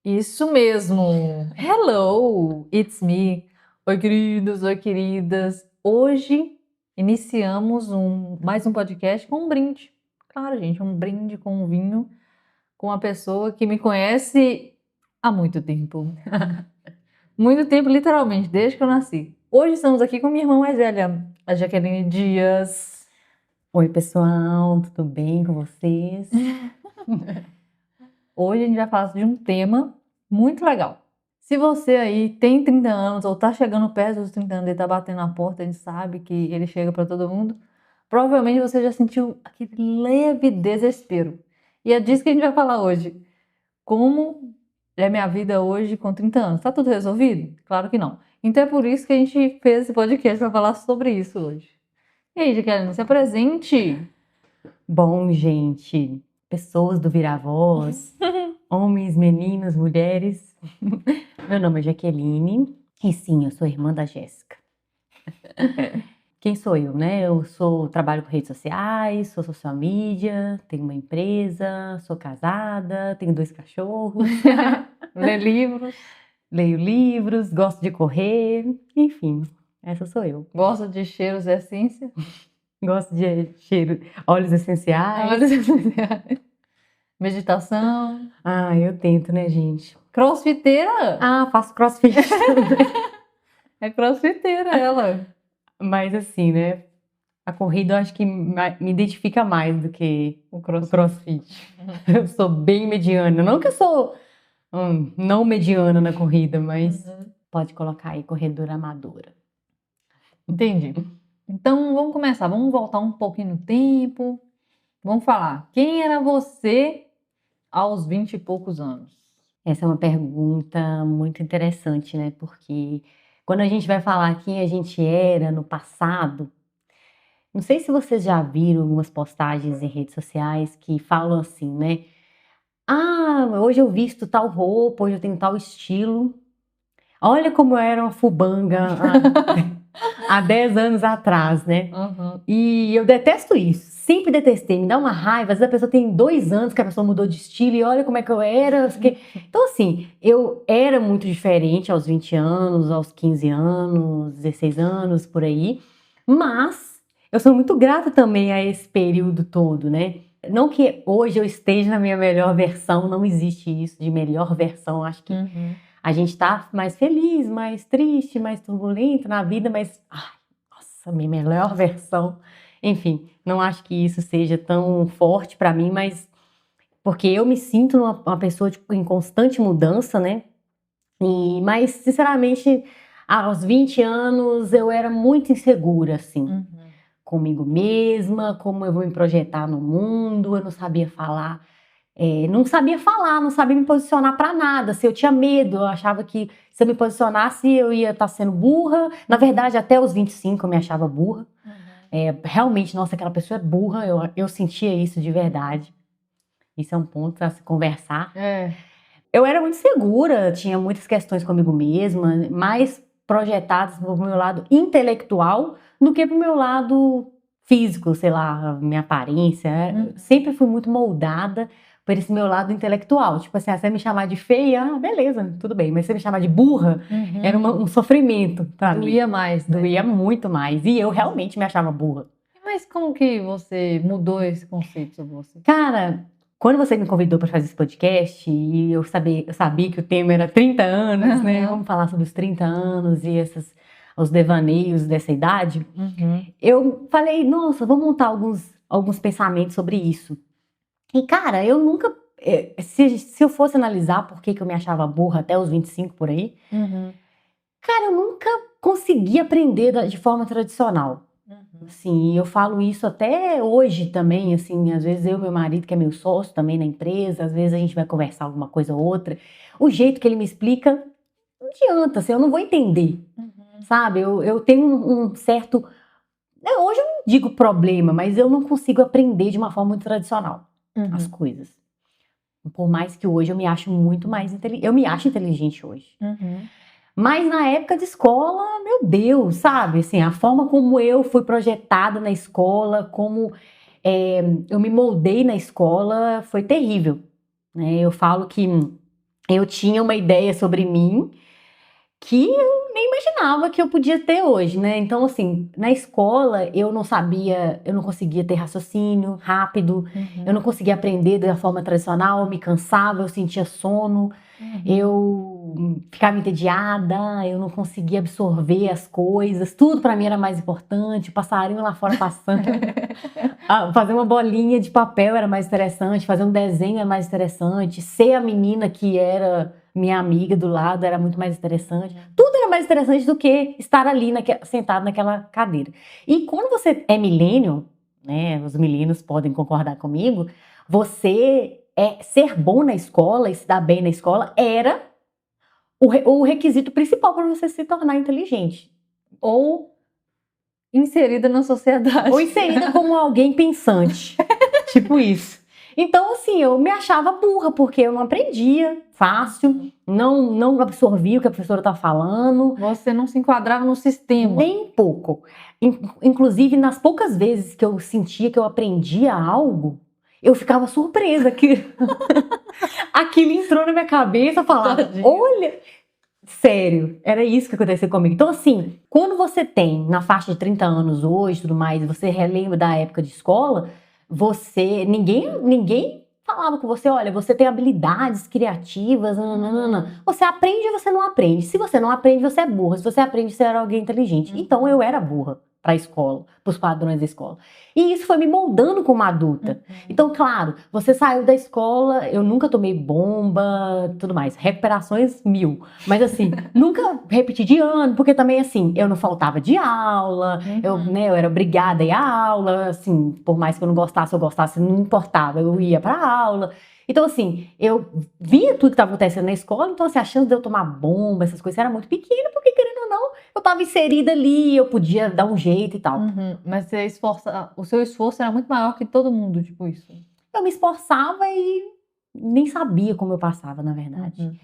Isso mesmo! Hello, it's me! Oi, queridos, oi, queridas! Hoje iniciamos mais um podcast com um brinde. Claro, gente, um brinde com um vinho, com uma pessoa que me conhece há muito tempo. Muito tempo, literalmente, desde que eu nasci. Hoje estamos aqui com minha irmã mais velha, a Jaqueline Dias. Oi, pessoal, tudo bem com vocês? Hoje a gente vai falar de um tema muito legal. Se você aí tem 30 anos ou tá chegando perto dos 30 anos e tá batendo na porta, a gente sabe que ele chega para todo mundo, provavelmente você já sentiu aquele leve desespero. E é disso que a gente vai falar hoje. Como é minha vida hoje com 30 anos? Tá tudo resolvido? Claro que não. Então é por isso que a gente fez esse podcast para falar sobre isso hoje. E aí, Jaqueline, se apresente! Bom, gente, pessoas do Virar-Voz, homens, meninas, mulheres. Meu nome é Jaqueline e sim, eu sou irmã da Jéssica. Quem sou eu, né? Trabalho com redes sociais, sou social media, tenho uma empresa, sou casada, tenho 2 cachorros, Lê livros, leio livros, gosto de correr, enfim, essa sou eu. gosta de cheiros e essência. Gosto de óleos essenciais. Meditação. Ah, eu tento, né, gente? Crossfiteira? Ah, faço crossfit também. É crossfiteira ela. Mas assim, né? A corrida eu acho que me identifica mais do que O o crossfit. crossfit. Eu sou bem mediana. Não que eu sou não mediana na corrida, mas pode colocar aí corredora amadora. Entendi. Então vamos começar. Vamos voltar um pouquinho no tempo. Vamos falar. Quem era você aos 20 e poucos anos? Essa é uma pergunta muito interessante, né? Porque quando a gente vai falar quem a gente era no passado, não sei se vocês já viram algumas postagens em redes sociais que falam assim, né? Ah, hoje eu visto tal roupa, hoje eu tenho tal estilo. Olha como eu era uma fubanga há 10 anos atrás, né? Uhum. E eu detesto isso. Sempre detestei. Me dá uma raiva. Às vezes a pessoa tem 2 anos que a pessoa mudou de estilo e olha como é que eu era. Então, assim, eu era muito diferente aos 20 anos, aos 15 anos, 16 anos, por aí. Mas eu sou muito grata também a esse período todo, né? Não que hoje eu esteja na minha melhor versão, não existe isso de melhor versão. Acho que a gente tá mais feliz, mais triste, mais turbulento na vida, mas, nossa, minha melhor versão. Enfim, não acho que isso seja tão forte pra mim, mas porque eu me sinto uma pessoa tipo, em constante mudança, né? Mas, sinceramente, aos 20 anos eu era muito insegura, assim, comigo mesma, como eu vou me projetar no mundo, eu não sabia falar. Não sabia me posicionar para nada. Se eu tinha medo, eu achava que se eu me posicionasse eu ia estar sendo burra. Na verdade, até os 25 eu me achava burra. Realmente, nossa, aquela pessoa é burra. Eu sentia isso de verdade. Isso é um ponto para se conversar. Eu era muito segura, tinha muitas questões comigo mesma, mais projetadas para o meu lado intelectual do que para o meu lado físico, sei lá, minha aparência. Sempre fui muito moldada por esse meu lado intelectual. Tipo assim, você me chamar de feia, beleza, tudo bem. Mas você me chamar de burra, era um sofrimento para mim. Doía mais, né? Doía muito mais. E eu realmente me achava burra. Mas como que você mudou esse conceito sobre você? Cara, quando você me convidou para fazer esse podcast e eu sabia que o tema era 30 anos, né? Vamos falar sobre os 30 anos e os devaneios dessa idade. Eu falei, nossa, vamos montar alguns pensamentos sobre isso. E, cara, eu nunca... Se eu fosse analisar por que eu me achava burra até os 25 por aí, cara, eu nunca consegui aprender de forma tradicional. Assim, eu falo isso até hoje também, assim, às vezes eu e meu marido, que é meu sócio também na empresa, às vezes a gente vai conversar alguma coisa ou outra, o jeito que ele me explica, não adianta, assim, eu não vou entender, sabe? Eu tenho um certo, hoje eu não digo problema, mas eu não consigo aprender de uma forma muito tradicional as coisas. Por mais que hoje eu me acho muito mais inteligente, eu me acho inteligente hoje. Mas na época de escola, meu Deus, sabe? Assim, a forma como eu fui projetada na escola, como eu me moldei na escola, foi terrível. Né? Eu falo que eu tinha uma ideia sobre mim que eu nem imaginava que eu podia ter hoje, né? Então, assim, na escola eu não sabia, eu não conseguia ter raciocínio rápido, eu não conseguia aprender da forma tradicional, eu me cansava, eu sentia sono, eu ficava entediada, eu não conseguia absorver as coisas, tudo pra mim era mais importante, o passarinho lá fora passando, fazer uma bolinha de papel era mais interessante, fazer um desenho era mais interessante, ser a menina que era minha amiga do lado era muito mais interessante. Tudo era mais interessante do que estar ali sentado naquela cadeira. E quando você é millennial, né, os millennials podem concordar comigo, ser bom na escola e se dar bem na escola era o requisito principal para você se tornar inteligente. Ou inserida na sociedade. Ou inserida como alguém pensante. Tipo isso. Então, assim, eu me achava burra, porque eu não aprendia fácil, não absorvia o que a professora tá falando. Você não se enquadrava no sistema. Nem um pouco. Inclusive, nas poucas vezes que eu sentia que eu aprendia algo, eu ficava surpresa que aquilo entrou na minha cabeça, eu falava, olha... Sério, era isso que acontecia comigo. Então, assim, quando você tem na faixa de 30 anos hoje, tudo mais, e você relembra da época de escola, ninguém falava com você, olha, você tem habilidades criativas, nananana. Você aprende ou você não aprende. Se você não aprende, você é burra. Se você aprende, você era alguém inteligente. Então, eu era burra para a escola, para os padrões da escola. E isso foi me moldando como adulta. Então, claro, você saiu da escola, eu nunca tomei bomba, tudo mais, recuperações 1000. Mas assim, nunca repeti de ano, porque também assim, eu não faltava de aula, eu era obrigada a ir à aula, assim, por mais que eu gostasse, não importava, eu ia pra aula. Então, assim, eu via tudo que estava acontecendo na escola, então, assim, a chance de eu tomar bomba, essas coisas, era muito pequena, porque, querendo ou não, eu estava inserida ali, eu podia dar um jeito e tal. Mas o seu esforço era muito maior que todo mundo, tipo isso. Eu me esforçava e nem sabia como eu passava, na verdade.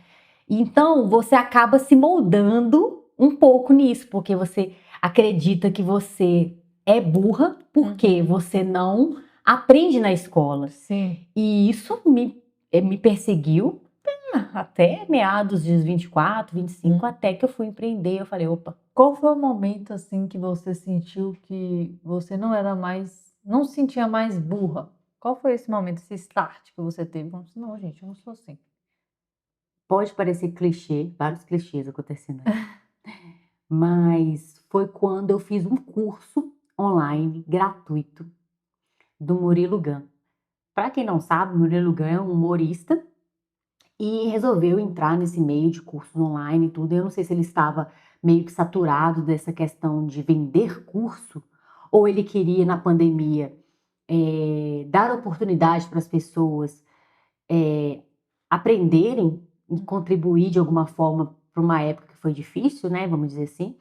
Então, você acaba se moldando um pouco nisso, porque você acredita que você é burra porque você não aprende na escola. Sim. E isso me perseguiu até meados de 24, 25, até que eu fui empreender. Eu falei, opa. Qual foi o momento, assim, que você sentiu que você não se sentia mais burra? Qual foi esse momento, esse start que você teve? Não, gente, eu não sou assim. Pode parecer clichê, vários clichês acontecendo aí. Mas foi quando eu fiz um curso online gratuito do Murilo Gun. Para quem não sabe, Murilo Gun é um humorista e resolveu entrar nesse meio de cursos online e tudo. Eu não sei se ele estava meio que saturado dessa questão de vender curso ou ele queria, na pandemia, dar oportunidade para as pessoas aprenderem e contribuir de alguma forma para uma época que foi difícil, né? Vamos dizer assim.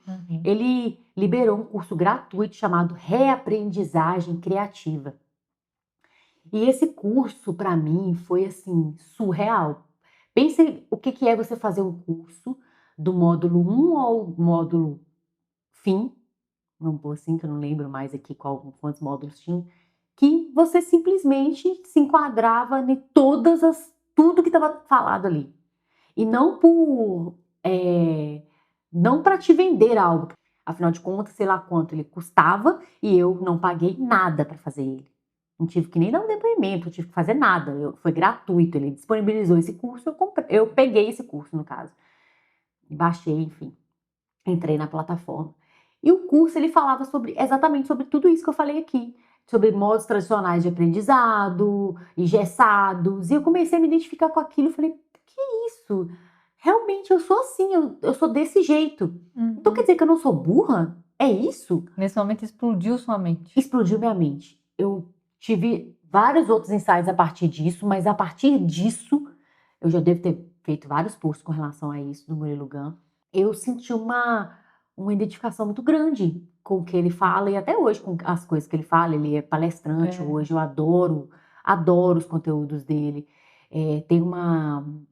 Ele liberou um curso gratuito chamado Reaprendizagem Criativa. E esse curso, para mim, foi assim, surreal. Pense o que é você fazer um curso do módulo 1 ao módulo fim, vamos pôr assim, que eu não lembro mais aqui quantos módulos tinha, que você simplesmente se enquadrava em tudo que estava falado ali. E não não para te vender algo. Afinal de contas, sei lá quanto ele custava e eu não paguei nada para fazer ele. Não tive que nem dar um depoimento, não tive que fazer nada. Foi gratuito, ele disponibilizou esse curso, eu peguei esse curso, no caso. Baixei, enfim. Entrei na plataforma. E o curso, ele falava exatamente sobre tudo isso que eu falei aqui. Sobre modos tradicionais de aprendizado, engessados. E eu comecei a me identificar com aquilo. Eu falei, que isso? Realmente, eu sou assim, eu sou desse jeito. Então quer dizer que eu não sou burra? É isso? Nesse momento explodiu sua mente. Explodiu minha mente. Eu tive vários outros insights a partir disso, mas a partir disso, eu já devo ter feito vários posts com relação a isso do Murilo Gun. Eu senti uma identificação muito grande com o que ele fala e até hoje com as coisas que ele fala. Ele é palestrante hoje, eu adoro os conteúdos dele. Tem um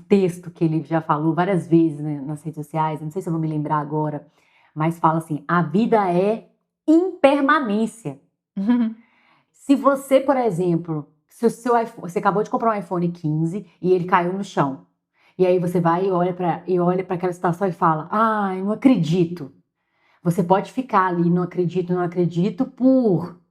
texto que ele já falou várias vezes, né, nas redes sociais, não sei se eu vou me lembrar agora, mas fala assim, a vida é impermanência. Se você, por exemplo, Se o seu iPhone, você acabou de comprar um iPhone 15 e ele caiu no chão. E aí você vai e olha para aquela situação e fala: ai, não acredito. Você pode ficar ali, não acredito, não acredito, por,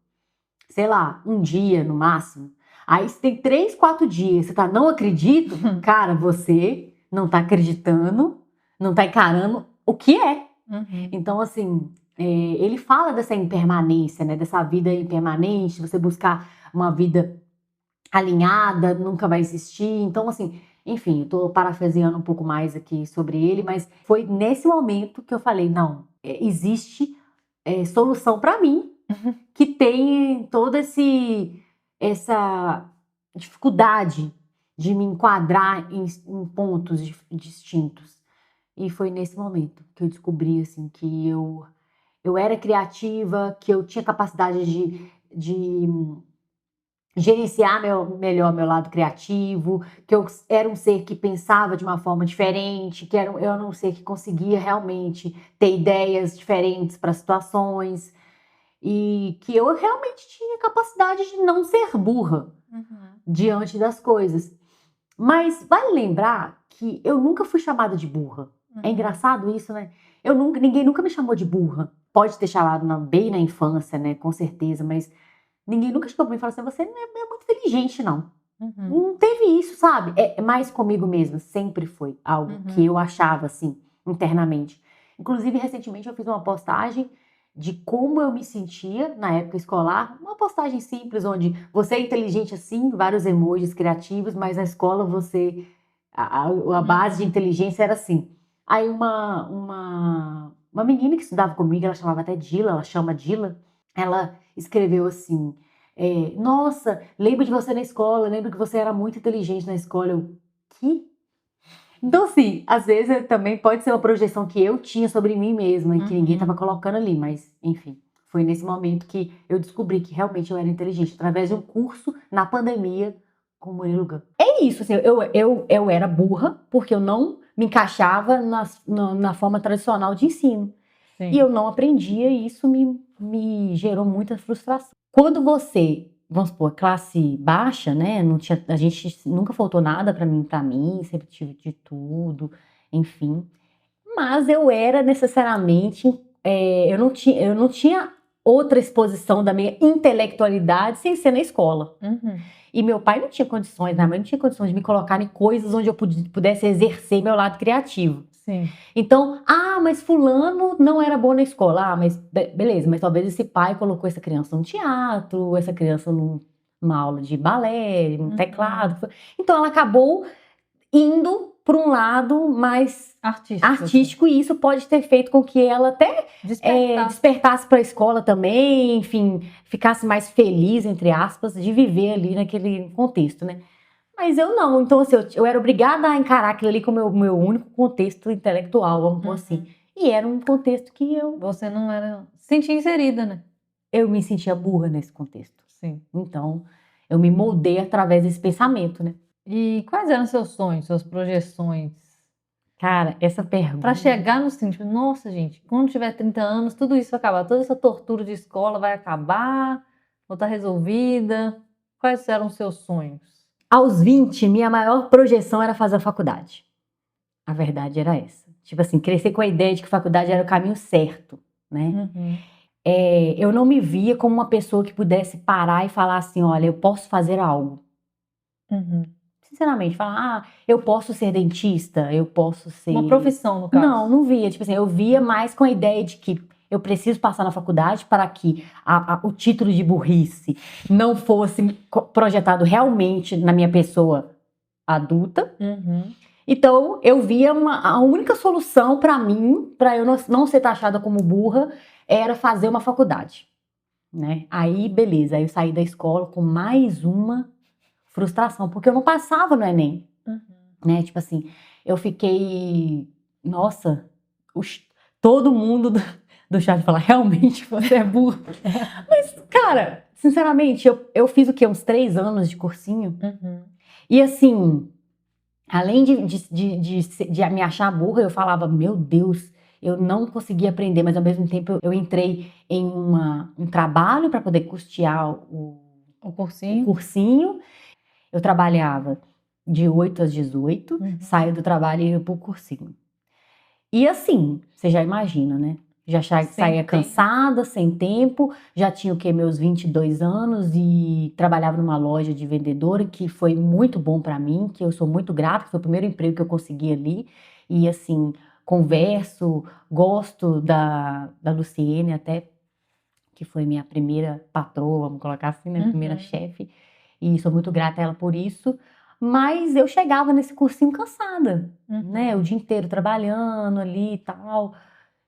sei lá, um dia no máximo. Aí você tem 3, 4 dias, você tá, não acredito, cara, você não tá acreditando, não tá encarando o que é. Então, assim, ele fala dessa impermanência, né? Dessa vida impermanente, você buscar uma vida alinhada, nunca vai existir. Então, assim, enfim, eu tô parafraseando um pouco mais aqui sobre ele, mas foi nesse momento que eu falei, não, existe solução para mim, que tem toda essa dificuldade de me enquadrar em pontos distintos. E foi nesse momento que eu descobri, assim, que eu era criativa, que eu tinha capacidade de gerenciar melhor meu lado criativo, que eu era um ser que pensava de uma forma diferente, eu era um ser que conseguia realmente ter ideias diferentes para situações e que eu realmente tinha capacidade de não ser burra diante das coisas. Mas vale lembrar que eu nunca fui chamada de burra. É engraçado isso, né? Ninguém nunca me chamou de burra. Pode ter chamado bem na infância, né? Com certeza, mas ninguém nunca chegou pra mim e falou assim: você não é muito inteligente, não. Não teve isso, sabe? É mais comigo mesma. Sempre foi algo que eu achava, assim, internamente. Inclusive, recentemente eu fiz uma postagem de como eu me sentia na época escolar. Uma postagem simples, onde você é inteligente assim, vários emojis criativos, mas na escola você... A base de inteligência era assim. Aí uma menina que estudava comigo, ela chamava até Dila, ela chama Dila, ela escreveu assim: nossa, lembro de você na escola, lembro que você era muito inteligente na escola. Eu, que? Então, assim, às vezes também pode ser uma projeção que eu tinha sobre mim mesma e que ninguém estava colocando ali, mas, enfim, foi nesse momento que eu descobri que realmente eu era inteligente, através de um curso na pandemia com o Murilo Gun. É isso, assim, eu era burra porque eu não me encaixava na forma tradicional de ensino. Sim. E eu não aprendia e isso me gerou muita frustração. Quando você, vamos supor, classe baixa, né? A gente nunca faltou nada para mim, sempre tive de tudo, enfim. Mas eu era necessariamente, eu não tinha outra exposição da minha intelectualidade sem ser na escola. E meu pai não tinha condições, minha mãe não tinha condições de me colocar em coisas onde eu pudesse exercer meu lado criativo. Sim. Então, mas fulano não era bom na escola. Mas beleza, mas talvez esse pai colocou essa criança no teatro, essa criança numa aula de balé, no teclado. Então ela acabou indo para um lado mais artístico e isso pode ter feito com que ela até despertasse para a escola também, enfim, ficasse mais feliz, entre aspas, de viver ali naquele contexto, né? Mas eu não, então assim, eu era obrigada a encarar aquilo ali como meu único contexto intelectual, vamos pôr assim. E era um contexto que Você não era... sentia inserida, né? Eu me sentia burra nesse contexto. Sim. Então, eu me moldei através desse pensamento, né? E quais eram seus sonhos, suas projeções? Cara, essa pergunta... Pra chegar no sentido, nossa, gente, quando tiver 30 anos, tudo isso vai acabar. Toda essa tortura de escola vai acabar, vou estar resolvida. Quais eram os seus sonhos? Aos 20, minha maior projeção era fazer a faculdade. A verdade era essa. Tipo assim, crescer com a ideia de que faculdade era o caminho certo, né? Eu não me via como uma pessoa que pudesse parar e falar assim, olha, eu posso fazer algo. Sinceramente, falar, eu posso ser dentista, eu posso ser... Uma profissão, no caso. Não via. Tipo assim, eu via mais com a ideia de que eu preciso passar na faculdade para que o título de burrice não fosse projetado realmente na minha pessoa adulta. Então, eu via a única solução para mim, para eu não ser taxada como burra, era fazer uma faculdade, né? Aí, beleza. Aí eu saí da escola com mais uma frustração, porque eu não passava no Enem, né? Tipo assim, eu fiquei... Nossa, todo mundo do chat fala, realmente você é burra. Mas, cara, sinceramente, eu fiz o quê? Uns 3 anos de cursinho. E assim, além de me achar burra, eu falava, meu Deus, eu não conseguia aprender, mas ao mesmo tempo eu entrei em um trabalho para poder custear O o cursinho. cursinho. Eu trabalhava de 8 às 18, saía do trabalho e ia pro cursinho. E assim, você já imagina, né? Já saía cansada, sem tempo, já tinha o quê? Meus 22 anos e trabalhava numa loja de vendedora, que foi muito bom pra mim, que eu sou muito grata, que foi o primeiro emprego que eu consegui ali. E assim, converso, gosto da Luciene até, que foi minha primeira patroa, vamos colocar assim, minha primeira chefe. E sou muito grata a ela por isso. Mas eu chegava nesse cursinho cansada, né? O dia inteiro trabalhando ali e tal.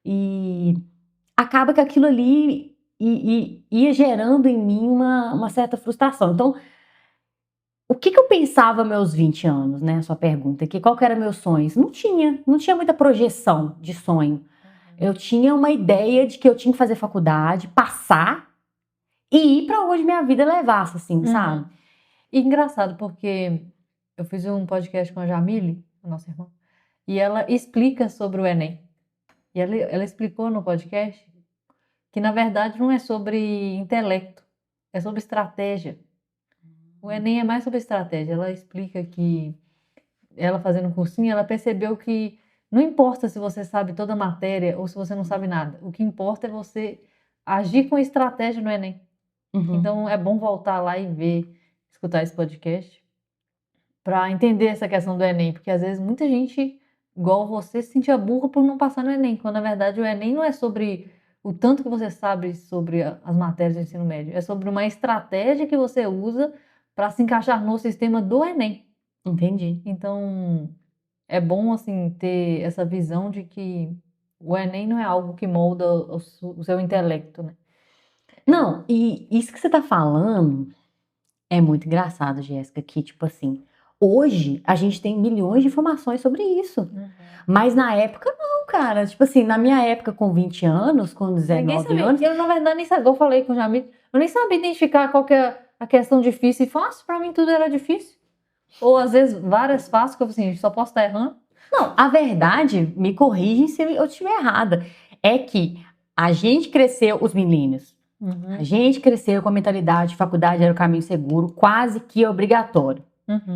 E acaba que aquilo ali ia gerando em mim uma certa frustração. Então, o que eu pensava aos meus 20 anos, né? A sua pergunta, qual que era meus sonhos? Não tinha muita projeção de sonho. Eu tinha uma ideia de que eu tinha que fazer faculdade, passar e ir para onde minha vida levasse, assim, sabe? E engraçado, porque eu fiz um podcast com a Jamile, a nossa irmã, e ela explica sobre o Enem. E ela explicou no podcast que, na verdade, não é sobre intelecto, é sobre estratégia. O Enem é mais sobre estratégia. Ela explica que, ela fazendo cursinho, ela percebeu que não importa se você sabe toda a matéria ou se você não sabe nada. O que importa é você agir com estratégia no Enem. Então, é bom voltar lá e ver, escutar esse podcast, para entender essa questão do Enem. Porque, às vezes, muita gente, igual você, se sentia burra por não passar no Enem. Quando, na verdade, o Enem não é sobre o tanto que você sabe sobre as matérias do ensino médio. É sobre uma estratégia que você usa para se encaixar no sistema do Enem. Entendi. Então, é bom, assim, ter essa visão de que o Enem não é algo que molda o seu intelecto, né? Não, e isso que você tá falando é muito engraçado, Jéssica, que, tipo assim, hoje a gente tem milhões de informações sobre isso. Mas na época, não, cara. Tipo assim, na minha época, com 20 anos, com 19 anos. Eu, na verdade, nem sabia. Eu falei com o Jamil, eu nem sabia identificar qual que é a questão difícil e fácil. Pra mim, tudo era difícil. Ou, às vezes, várias fáceis, que eu assim, só posso estar errando. Não, a verdade, me corrige se eu estiver errada, é que a gente cresceu, os milênios, a gente cresceu com a mentalidade de faculdade era o caminho seguro, quase que obrigatório.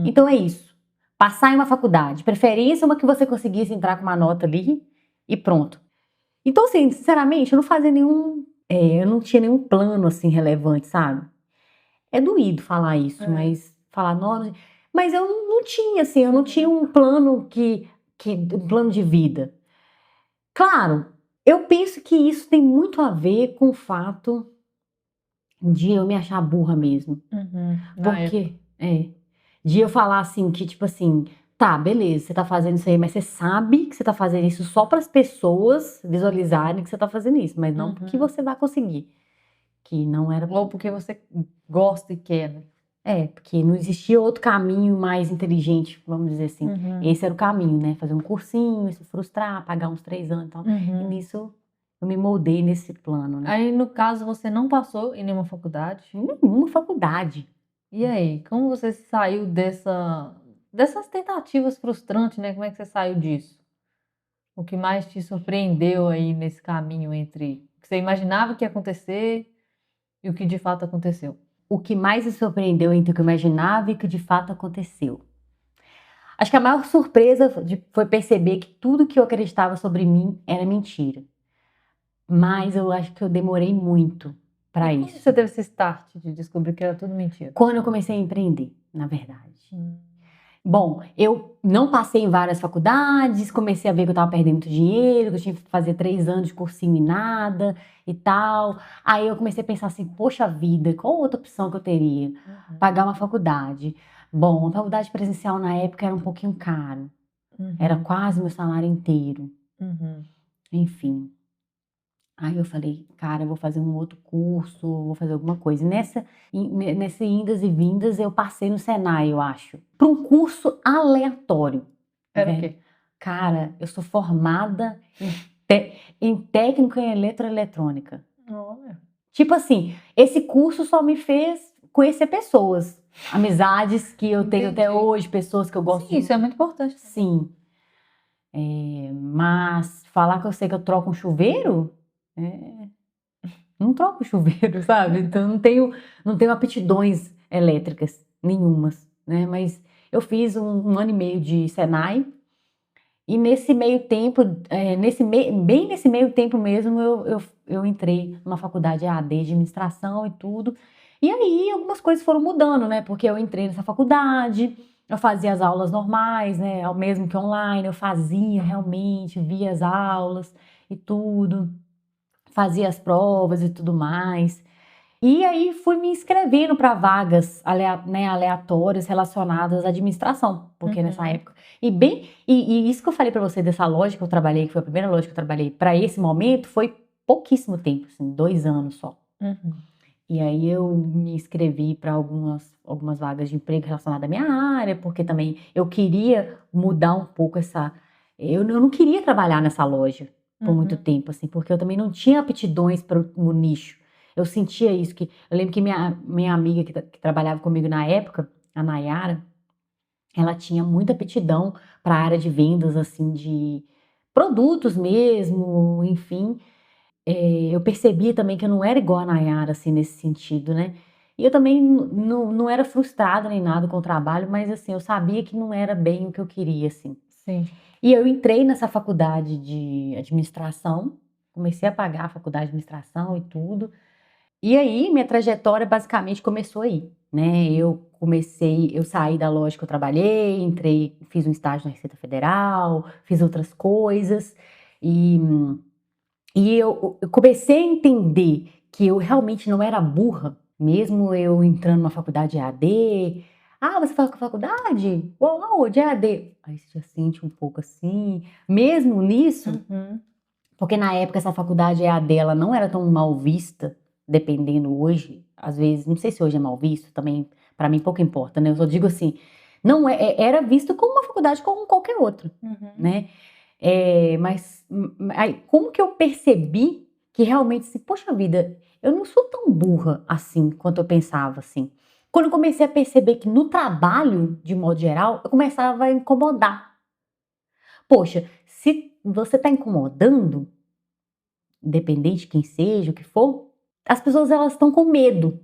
Então é isso. Passar em uma faculdade, preferência uma que você conseguisse entrar com uma nota ali e pronto. Então, assim, sinceramente, eu não fazia eu não tinha nenhum plano, assim, relevante, sabe? É doído falar isso, mas falar, não, mas eu não tinha, assim, eu não tinha um plano um plano de vida. Claro, eu penso que isso tem muito a ver com o fato de eu me achar burra mesmo. Porque, de eu falar assim, que tipo assim, tá, beleza, você tá fazendo isso aí, mas você sabe que você tá fazendo isso só para as pessoas visualizarem que você tá fazendo isso, mas não porque você vai conseguir. Que não era. Ou porque você gosta e quer, né? Porque não existia outro caminho mais inteligente, vamos dizer assim. Esse era o caminho, né? Fazer um cursinho, se frustrar, pagar uns 3 anos e tal. E nisso eu me moldei nesse plano, né? Aí, no caso, você não passou em nenhuma faculdade? Nenhuma faculdade. E aí, como você saiu dessas tentativas frustrantes, né? Como é que você saiu disso? O que mais te surpreendeu aí nesse caminho entre o que você imaginava que ia acontecer e o que de fato aconteceu? O que mais me surpreendeu entre o que eu imaginava e o que de fato aconteceu. Acho que a maior surpresa foi perceber que tudo que eu acreditava sobre mim era mentira. Mas eu acho que eu demorei muito para isso. Quando você teve esse start de descobrir que era tudo mentira? Quando eu comecei a empreender, na verdade. Bom, eu não passei em várias faculdades, comecei a ver que eu estava perdendo muito dinheiro, que eu tinha que fazer 3 anos de cursinho e nada e tal. Aí eu comecei a pensar assim, poxa vida, qual outra opção que eu teria? Pagar uma faculdade. Bom, a faculdade presencial na época era um pouquinho caro. Era quase meu salário inteiro. Enfim. Aí eu falei, cara, eu vou fazer um outro curso, vou fazer alguma coisa. E nessa indas e vindas, eu passei no Senai, eu acho, para um curso aleatório. Era o quê? Cara, eu sou formada em técnica em eletroeletrônica. Olha. Tipo assim, esse curso só me fez conhecer pessoas, amizades que eu tenho até hoje, pessoas que eu gosto de. Isso é muito importante. Sim. Mas falar que eu sei que eu troco um chuveiro, não troco o chuveiro, sabe? Então não tenho aptidões elétricas nenhumas, né? Mas eu fiz um ano e meio de Senai e nesse meio tempo, bem nesse meio tempo mesmo, eu entrei numa faculdade EAD de administração e tudo. E aí algumas coisas foram mudando, né? Porque eu entrei nessa faculdade, eu fazia as aulas normais, né? Ao mesmo que online, eu fazia realmente, via as aulas e tudo, fazia as provas e tudo mais. E aí fui me inscrevendo para vagas né, aleatórias relacionadas à administração, porque nessa época. E isso que eu falei para você dessa loja que eu trabalhei, que foi a primeira loja que eu trabalhei, para esse momento foi pouquíssimo tempo, assim, 2 anos só. E aí eu me inscrevi para algumas vagas de emprego relacionadas à minha área, porque também eu queria mudar um pouco essa. Eu não queria trabalhar nessa loja por muito tempo, assim, porque eu também não tinha aptidões para o nicho. Eu sentia isso, que eu lembro que minha amiga que trabalhava comigo na época, a Nayara, ela tinha muita aptidão para a área de vendas, assim, de produtos mesmo, enfim. Eu percebia também que eu não era igual a Nayara, assim, nesse sentido, né? E eu também não era frustrada nem nada com o trabalho, mas, assim, eu sabia que não era bem o que eu queria, assim. Sim. E eu entrei nessa faculdade de administração, comecei a pagar a faculdade de administração e tudo. E aí, minha trajetória basicamente começou aí, né? Eu saí da loja que eu trabalhei, entrei, fiz um estágio na Receita Federal, fiz outras coisas e, e eu comecei a entender que eu realmente não era burra, mesmo eu entrando numa faculdade EAD. Ah, você faz com a faculdade? Uau, de EAD. Aí você já sente um pouco assim. Mesmo nisso, porque na época essa faculdade EAD ela não era tão mal vista, dependendo hoje, às vezes, não sei se hoje é mal visto, também para mim pouco importa, né? Eu só digo assim, não era visto como uma faculdade como qualquer outra, né? Mas aí, como que eu percebi que realmente, assim, poxa vida, eu não sou tão burra assim quanto eu pensava, assim. Quando eu comecei a perceber que no trabalho, de modo geral, eu começava a incomodar. Poxa, se você está incomodando, independente de quem seja, o que for, as pessoas elas estão com medo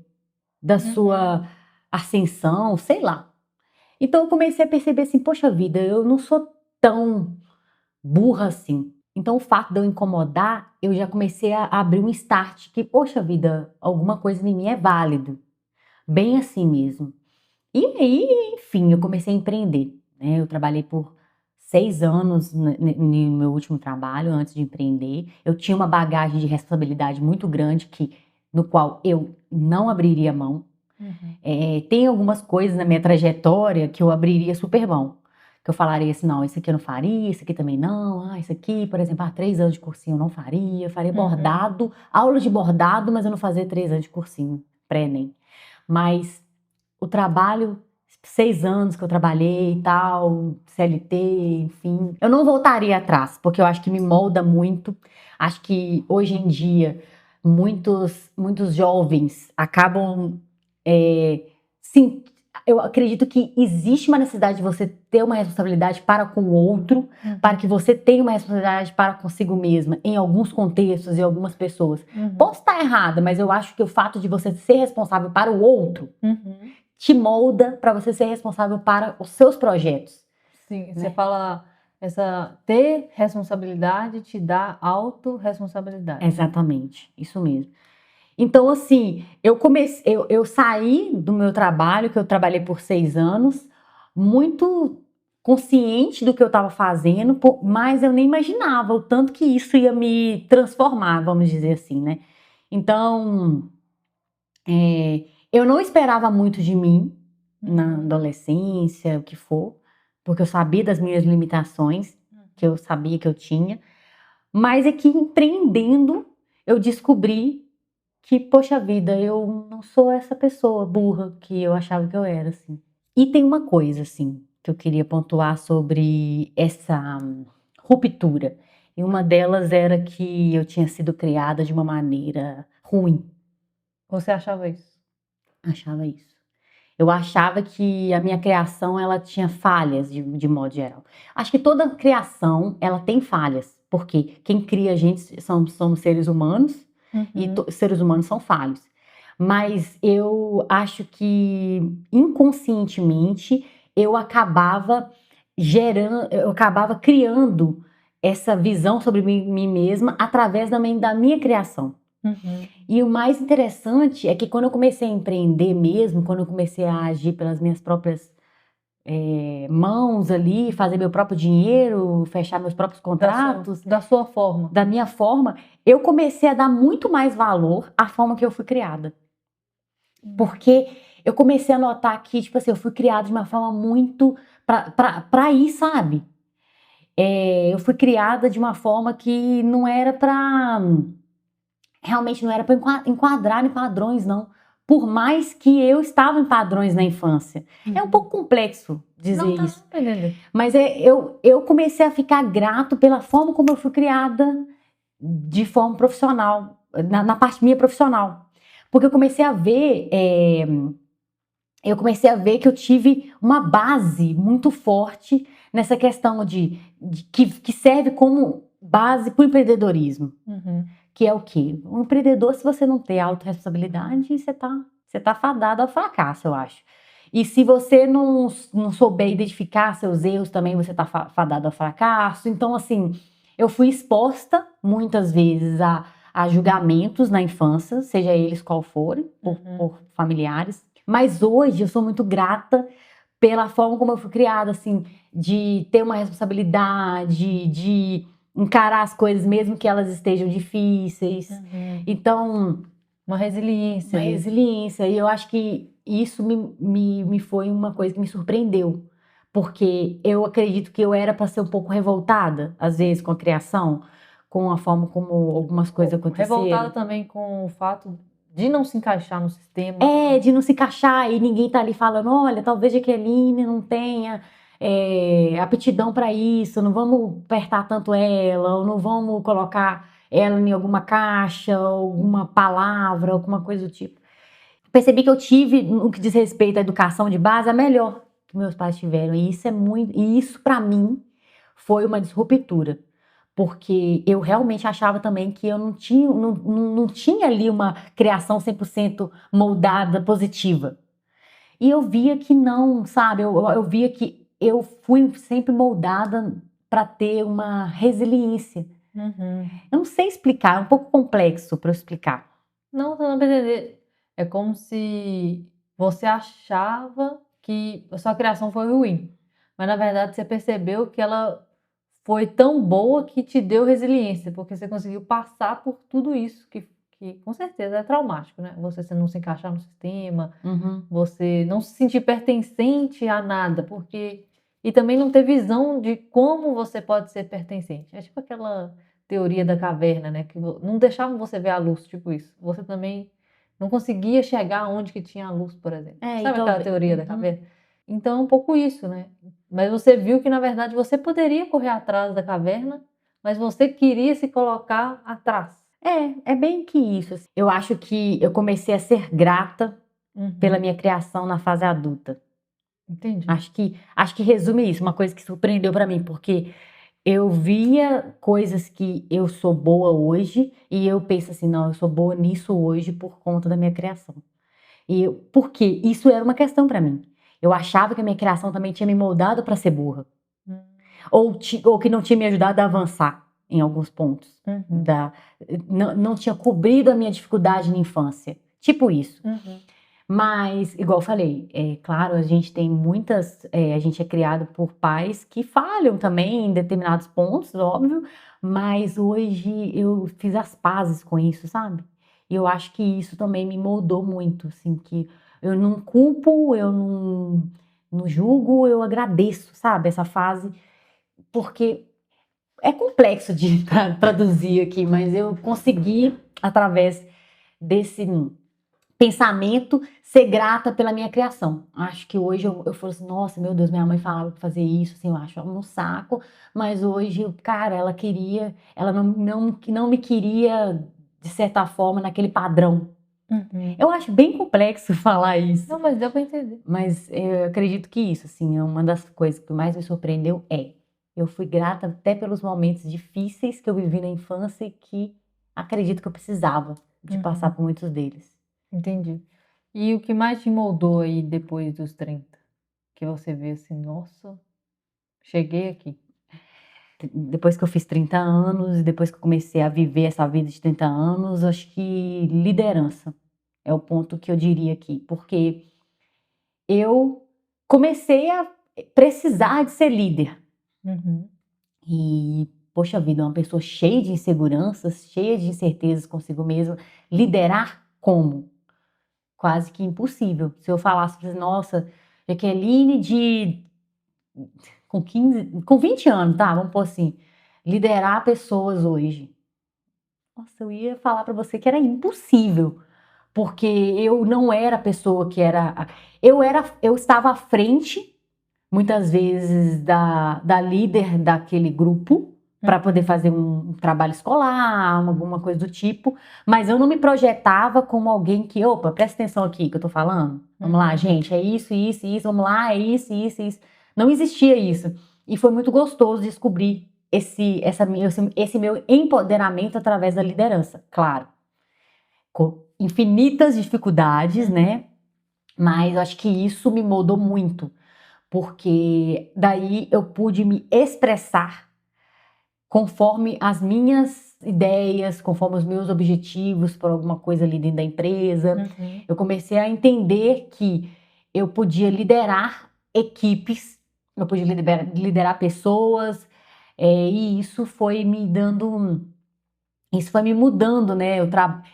da sua ascensão, sei lá. Então eu comecei a perceber assim, poxa vida, eu não sou tão burra assim. Então o fato de eu incomodar, eu já comecei a abrir um start que, poxa vida, alguma coisa em mim é válido. Bem assim mesmo. E aí, enfim, eu comecei a empreender, né? Eu trabalhei por 6 anos no meu último trabalho, antes de empreender. Eu tinha uma bagagem de responsabilidade muito grande no qual eu não abriria mão. Tem algumas coisas na minha trajetória que eu abriria super mão. Que eu falaria assim, não, isso aqui eu não faria, isso aqui também não. Ah, isso aqui, por exemplo, 3 anos de cursinho eu não faria. Eu faria bordado, aula de bordado, mas eu não fazia 3 anos de cursinho, pré-ENEM. Mas o trabalho, 6 anos que eu trabalhei e tal, CLT, enfim. Eu não voltaria atrás, porque eu acho que me molda muito. Acho que hoje em dia muitos jovens acabam, sim, eu acredito que existe uma necessidade de você ter uma responsabilidade para com o outro, para que você tenha uma responsabilidade para consigo mesma, em alguns contextos e algumas pessoas. Posso estar errada, mas eu acho que o fato de você ser responsável para o outro te molda para você ser responsável para os seus projetos. Sim, você fala, ter responsabilidade te dá autorresponsabilidade. Exatamente, isso mesmo. Então, assim, eu saí do meu trabalho, que eu trabalhei por 6 anos, muito consciente do que eu estava fazendo, mas eu nem imaginava o tanto que isso ia me transformar, vamos dizer assim, né? Então, eu não esperava muito de mim na adolescência, o que for, porque eu sabia das minhas limitações, que eu sabia que eu tinha, mas é que empreendendo eu descobri que, poxa vida, eu não sou essa pessoa burra que eu achava que eu era, assim. E tem uma coisa, assim, que eu queria pontuar sobre essa ruptura. E uma delas era que eu tinha sido criada de uma maneira ruim. Você achava isso? Achava isso. Eu achava que a minha criação, ela tinha falhas, de modo geral. Acho que toda criação, ela tem falhas. Porque quem cria a gente somos seres humanos. E seres humanos são falhos. Mas eu acho que inconscientemente eu acabava criando essa visão sobre mim mesma através da minha criação. E o mais interessante é que quando eu comecei a empreender mesmo, quando eu comecei a agir pelas minhas próprias mãos ali, fazer meu próprio dinheiro, fechar meus próprios contratos. Da sua forma. Da minha forma, eu comecei a dar muito mais valor à forma que eu fui criada. Porque eu comecei a notar que, tipo assim, eu fui criada de uma forma muito pra ir, sabe? Eu fui criada de uma forma que não era realmente não era pra enquadrar em padrões, não. Por mais que eu estava em padrões na infância. É um pouco complexo dizer isso. Mas eu comecei a ficar grato pela forma como eu fui criada de forma profissional, na parte minha profissional. Porque eu comecei a ver que eu tive uma base muito forte nessa questão que serve como base para o empreendedorismo. Que é o quê? Um empreendedor, se você não ter autorresponsabilidade, você tá fadado ao fracasso, eu acho. E se você não souber identificar seus erros também, você tá fadado ao fracasso. Então, assim, eu fui exposta muitas vezes a julgamentos na infância, seja eles qual forem, por familiares. Mas hoje eu sou muito grata pela forma como eu fui criada, assim, de ter uma responsabilidade, de encarar as coisas mesmo que elas estejam difíceis. Então, uma resiliência. Uma resiliência. E eu acho que isso me foi uma coisa que me surpreendeu. Porque eu acredito que eu era para ser um pouco revoltada, às vezes, com a criação, com a forma como algumas coisas aconteceram. Revoltada também com o fato de não se encaixar no sistema. De não se encaixar e ninguém tá ali falando, olha, talvez a Jaqueline não tenha aptidão para isso, não vamos apertar tanto ela, ou não vamos colocar ela em alguma caixa, alguma palavra, alguma coisa do tipo. Percebi que eu tive, no que diz respeito à educação de base, a melhor que meus pais tiveram. E isso para mim foi uma disruptura. Porque eu realmente achava também que eu não tinha ali uma criação 100% moldada, positiva. E eu via que não, sabe? Eu via que eu fui sempre moldada para ter uma resiliência. Eu não sei explicar, é um pouco complexo para eu explicar. Não pra entender. É como se você achava que a sua criação foi ruim. Mas na verdade você percebeu que ela foi tão boa que te deu resiliência, porque você conseguiu passar por tudo isso, que com certeza é traumático, né? Você não se encaixar no sistema, você não se sentir pertencente a nada, e também não ter visão de como você pode ser pertencente. É tipo aquela teoria da caverna, né? Que não deixavam você ver a luz, tipo isso. Você também não conseguia chegar onde que tinha a luz, por exemplo. Sabe aquela teoria da caverna? Então é um pouco isso, né? Mas você viu que, na verdade, você poderia correr atrás da caverna, mas você queria se colocar atrás. É bem que isso. Eu acho que eu comecei a ser grata pela minha criação na fase adulta. Entendi. Acho que resume isso, uma coisa que surpreendeu pra mim, porque eu via coisas que eu sou boa hoje e eu penso assim, não, eu sou boa nisso hoje por conta da minha criação. Porque isso era uma questão pra mim. Eu achava que a minha criação também tinha me moldado pra ser burra. Ou que não tinha me ajudado a avançar em alguns pontos. Não tinha cobrido a minha dificuldade na infância. Tipo isso. Mas, igual eu falei, claro, a gente tem a gente é criado por pais que falham também em determinados pontos, óbvio, mas hoje eu fiz as pazes com isso, sabe? E eu acho que isso também me moldou muito, assim, que eu não culpo, eu não julgo, eu agradeço, sabe? Essa fase, porque é complexo de traduzir aqui, mas eu consegui, através desse pensamento, ser grata pela minha criação. Acho que hoje eu falo assim, nossa, meu Deus, minha mãe falava que fazer isso, assim, eu acho um saco, mas hoje, cara, ela não me queria, de certa forma, naquele padrão. Eu acho bem complexo falar isso. Não, mas deu pra entender. Mas eu acredito que isso, assim, uma das coisas que mais me surpreendeu eu fui grata até pelos momentos difíceis que eu vivi na infância e que acredito que eu precisava de passar por muitos deles. Entendi. E o que mais te moldou aí depois dos 30? Que você vê assim, nossa, cheguei aqui. Depois que eu fiz 30 anos, depois que eu comecei a viver essa vida de 30 anos, acho que liderança é o ponto que eu diria aqui, porque eu comecei a precisar de ser líder. Uhum. E, poxa vida, uma pessoa cheia de inseguranças, cheia de incertezas consigo mesma, liderar como? Quase que impossível. Se eu falasse, nossa, Jaqueline com 20 anos, tá? Vamos pôr assim, liderar pessoas hoje. Nossa, eu ia falar pra você que era impossível, porque eu não era a pessoa que era. Eu estava à frente, muitas vezes, da líder daquele grupo, para poder fazer um trabalho escolar, alguma coisa do tipo, mas eu não me projetava como alguém que, opa, presta atenção aqui que eu tô falando. Vamos lá, gente, é isso, isso, isso, vamos lá, é isso, isso, isso. Não existia isso. E foi muito gostoso descobrir esse meu empoderamento através da liderança, claro. Com infinitas dificuldades, né? Mas eu acho que isso me moldou muito, porque daí eu pude me expressar conforme as minhas ideias, conforme os meus objetivos por alguma coisa ali dentro da empresa. Eu comecei a entender que eu podia liderar equipes, eu podia liderar pessoas, e isso foi me dando. Isso foi me mudando, né?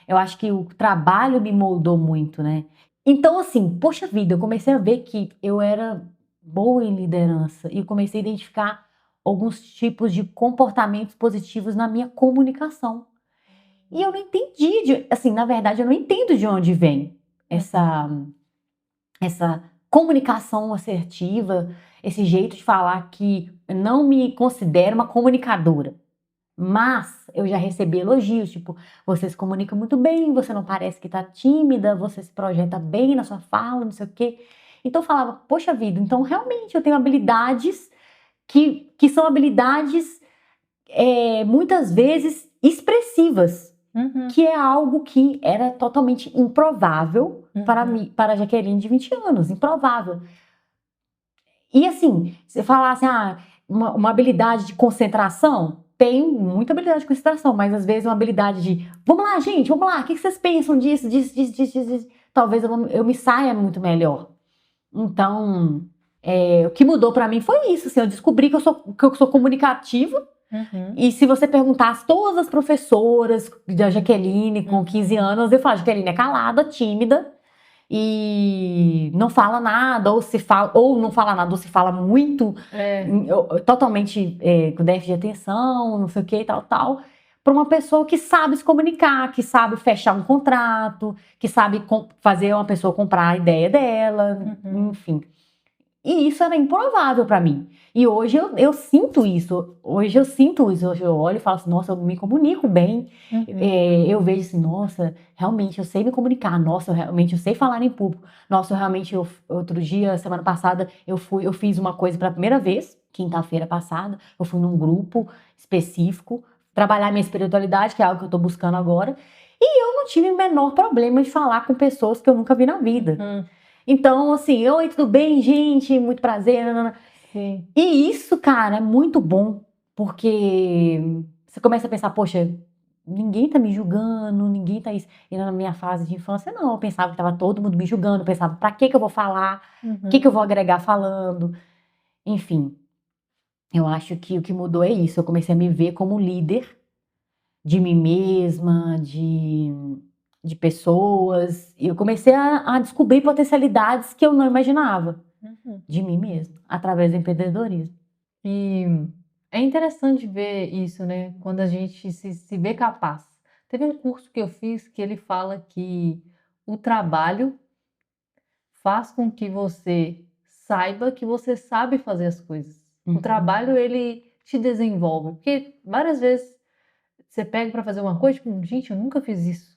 Eu acho que o trabalho me moldou muito, né? Então, assim, poxa vida, eu comecei a ver que eu era boa em liderança e comecei a identificar alguns tipos de comportamentos positivos na minha comunicação. E eu não entendi, assim, na verdade, eu não entendo de onde vem essa comunicação assertiva, esse jeito de falar que eu não me considero uma comunicadora. Mas eu já recebi elogios, tipo, você se comunica muito bem, você não parece que tá tímida, você se projeta bem na sua fala, não sei o quê. Então eu falava, poxa vida, então realmente eu tenho habilidades que são habilidades muitas vezes expressivas, que é algo que era totalmente improvável para mim, para a Jaqueline de 20 anos, improvável. E assim, você falar assim, uma habilidade de concentração, tem muita habilidade de concentração, mas às vezes uma habilidade de, vamos lá, gente, vamos lá, o que vocês pensam disso? Talvez eu me saia muito melhor. Então, o que mudou pra mim foi isso, assim, eu descobri que eu sou comunicativa. E se você perguntasse todas as professoras da Jaqueline com 15 anos, eu falo, Jaqueline é calada, tímida, e não fala nada, ou não fala nada, ou se fala muito, totalmente com déficit de atenção, não sei o que, tal, para uma pessoa que sabe se comunicar, que sabe fechar um contrato, que sabe fazer uma pessoa comprar a ideia dela, enfim. E isso era improvável para mim. E hoje eu sinto isso. Hoje eu olho e falo assim, nossa, eu me comunico bem. Eu vejo assim, nossa, realmente eu sei me comunicar. Nossa, realmente eu sei falar em público. Nossa, outro dia, semana passada, eu fiz uma coisa pela primeira vez, quinta-feira passada. Eu fui num grupo específico, trabalhar minha espiritualidade, que é algo que eu tô buscando agora. E eu não tive o menor problema de falar com pessoas que eu nunca vi na vida. Então, assim, oi, tudo bem, gente? Muito prazer. Sim. E isso, cara, é muito bom, porque você começa a pensar, poxa, ninguém tá me julgando, ninguém tá isso. E na minha fase de infância, não, eu pensava que tava todo mundo me julgando, eu pensava, pra que eu vou falar? O que eu vou agregar falando? Enfim, eu acho que o que mudou é isso, eu comecei a me ver como líder de mim mesma, de pessoas. E eu comecei a descobrir potencialidades que eu não imaginava de mim mesma, através do empreendedorismo. E é interessante ver isso, né? Quando a gente se vê capaz. Teve um curso que eu fiz que ele fala que o trabalho faz com que você saiba que você sabe fazer as coisas. O trabalho, ele te desenvolve. Porque várias vezes você pega para fazer uma coisa, tipo, gente, eu nunca fiz isso.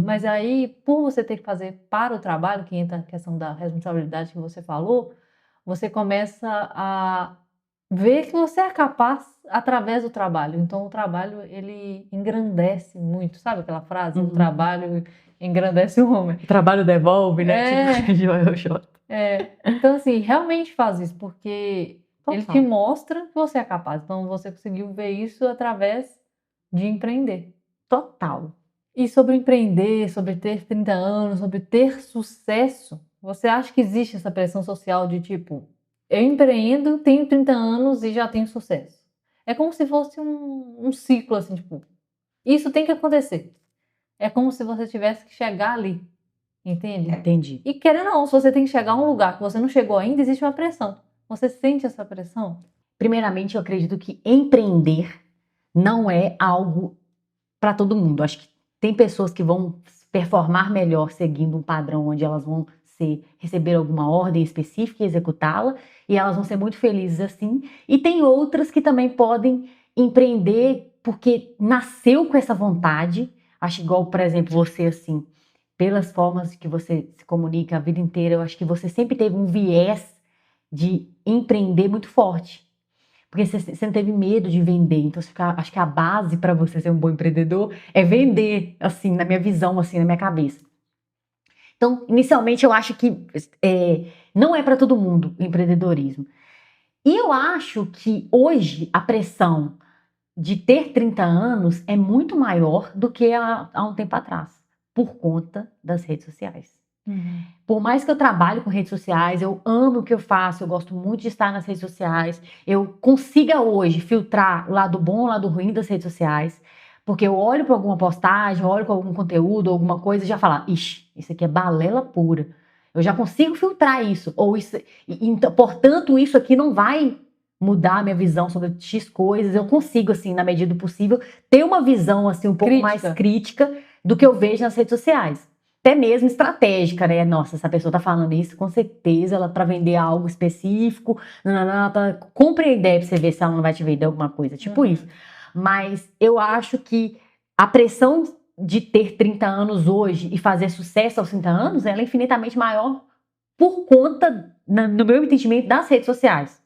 Mas aí, por você ter que fazer para o trabalho, que entra a questão da responsabilidade que você falou, você começa a ver que você é capaz através do trabalho. Então, o trabalho, ele engrandece muito. Sabe aquela frase? O trabalho engrandece o homem. O trabalho devolve, né? Tipo, de Joel J. Então, assim, realmente faz isso, porque ele Total. te mostra que você é capaz. Então, você conseguiu ver isso através de empreender. Total. E sobre empreender, sobre ter 30 anos, sobre ter sucesso, você acha que existe essa pressão social de tipo, eu empreendo, tenho 30 anos e já tenho sucesso? É como se fosse um ciclo, assim, tipo, isso tem que acontecer. É como se você tivesse que chegar ali, entende? Entendi. E querendo ou não, se você tem que chegar a um lugar que você não chegou ainda, existe uma pressão. Você sente essa pressão? Primeiramente, eu acredito que empreender não é algo para todo mundo. Acho que tem pessoas que vão performar melhor seguindo um padrão onde elas vão receber alguma ordem específica e executá-la, e elas vão ser muito felizes assim. E tem outras que também podem empreender porque nasceu com essa vontade. Acho igual, por exemplo, você assim, pelas formas que você se comunica a vida inteira, eu acho que você sempre teve um viés de empreender muito forte. Porque você não teve medo de vender. Então, acho que a base para você ser um bom empreendedor é vender, assim, na minha visão, assim, na minha cabeça. Então, inicialmente, eu acho que não é para todo mundo o empreendedorismo. E eu acho que hoje a pressão de ter 30 anos é muito maior do que há um tempo atrás, por conta das redes sociais. Por mais que eu trabalhe com redes sociais, eu amo o que eu faço, eu gosto muito de estar nas redes sociais, eu consiga hoje filtrar o lado bom e o lado ruim das redes sociais, porque eu olho para alguma postagem, eu olho para algum conteúdo, alguma coisa e já falo, ixi, isso aqui é balela pura. Eu já consigo filtrar isso, ou isso, então, portanto, isso aqui não vai mudar a minha visão sobre X coisas. Eu consigo, assim, na medida do possível, ter uma visão, assim, um pouco mais crítica do que eu vejo nas redes sociais. Até mesmo estratégica, né? Nossa, essa pessoa tá falando isso, com certeza, ela para vender algo específico, compre a ideia pra você ver se ela não vai te vender alguma coisa, tipo isso. Mas eu acho que a pressão de ter 30 anos hoje e fazer sucesso aos 30 anos, ela é infinitamente maior por conta, no meu entendimento, das redes sociais.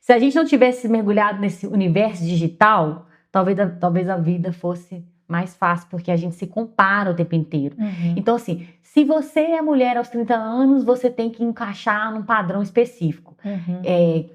Se a gente não tivesse mergulhado nesse universo digital, talvez a vida fosse mais fácil, porque a gente se compara o tempo inteiro. Então, assim, se você é mulher aos 30 anos, você tem que encaixar num padrão específico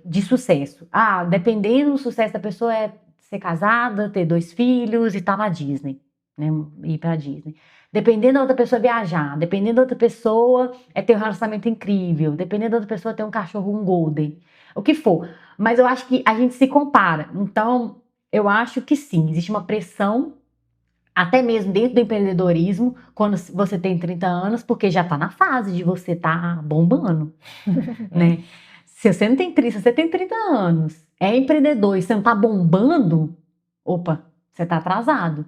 de sucesso. Dependendo do sucesso da pessoa é ser casada, ter 2 filhos e estar na Disney, né? Ir pra Disney. Dependendo da outra pessoa viajar, dependendo da outra pessoa é ter um relacionamento incrível, dependendo da outra pessoa ter um cachorro, um golden, o que for. Mas eu acho que a gente se compara. Então, eu acho que sim, existe uma pressão, até mesmo dentro do empreendedorismo, quando você tem 30 anos, porque já tá na fase de você tá bombando, né? Se você não tem 30, se você tem 30 anos, é empreendedor e você não tá bombando, opa, você tá atrasado.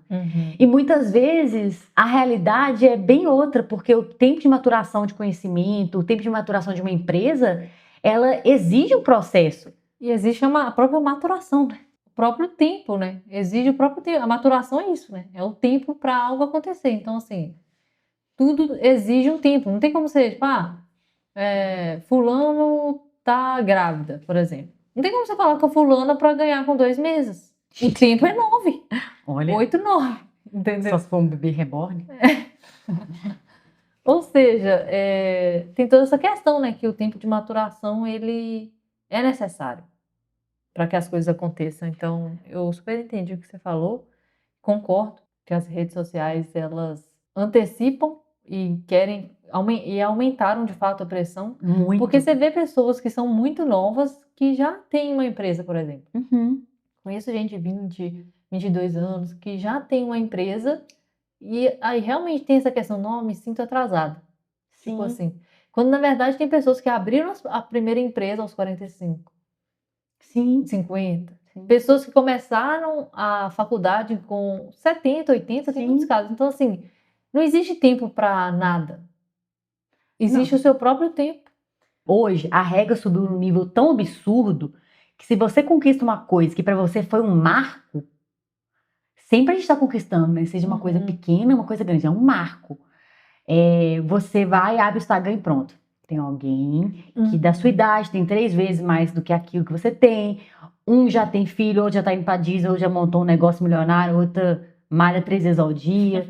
E muitas vezes a realidade é bem outra, porque o tempo de maturação de conhecimento, o tempo de maturação de uma empresa, ela exige um processo. E existe a própria maturação, né? O próprio tempo, né? Exige o próprio tempo. A maturação é isso, né? É o tempo para algo acontecer. Então, assim, tudo exige um tempo. Não tem como ser, tipo, fulano tá grávida, por exemplo. Não tem como você falar com a fulana para ganhar com 2 meses. O tempo é 9. Olha, 8, 9. Entendeu? só se for um bebê reborn. Ou seja, tem toda essa questão, né? Que o tempo de maturação, ele é necessário para que as coisas aconteçam. Então, eu super entendi o que você falou. Concordo que as redes sociais, elas antecipam e querem e aumentaram de fato a pressão. Muito. Porque você vê pessoas que são muito novas que já têm uma empresa, por exemplo. Conheço gente de 20, 22 anos que já tem uma empresa e aí realmente tem essa questão, não, me sinto atrasada. Sim. Tipo assim. Quando na verdade tem pessoas que abriram a primeira empresa aos 45. Sim. 50. Sim. Pessoas que começaram a faculdade com 70, 80, tem muitos casos. Então, assim, não existe tempo para nada. Existe o seu próprio tempo. Hoje, a regra subiu num nível tão absurdo que se você conquista uma coisa que para você foi um marco, sempre a gente está conquistando, né? Seja uma coisa pequena, uma coisa grande, é um marco. Você vai, abre o Instagram e pronto. Tem alguém que da sua idade tem 3 vezes mais do que aquilo que você tem. Um já tem filho, outro já tá indo pra Disney, outro já montou um negócio milionário, outra malha 3 vezes ao dia.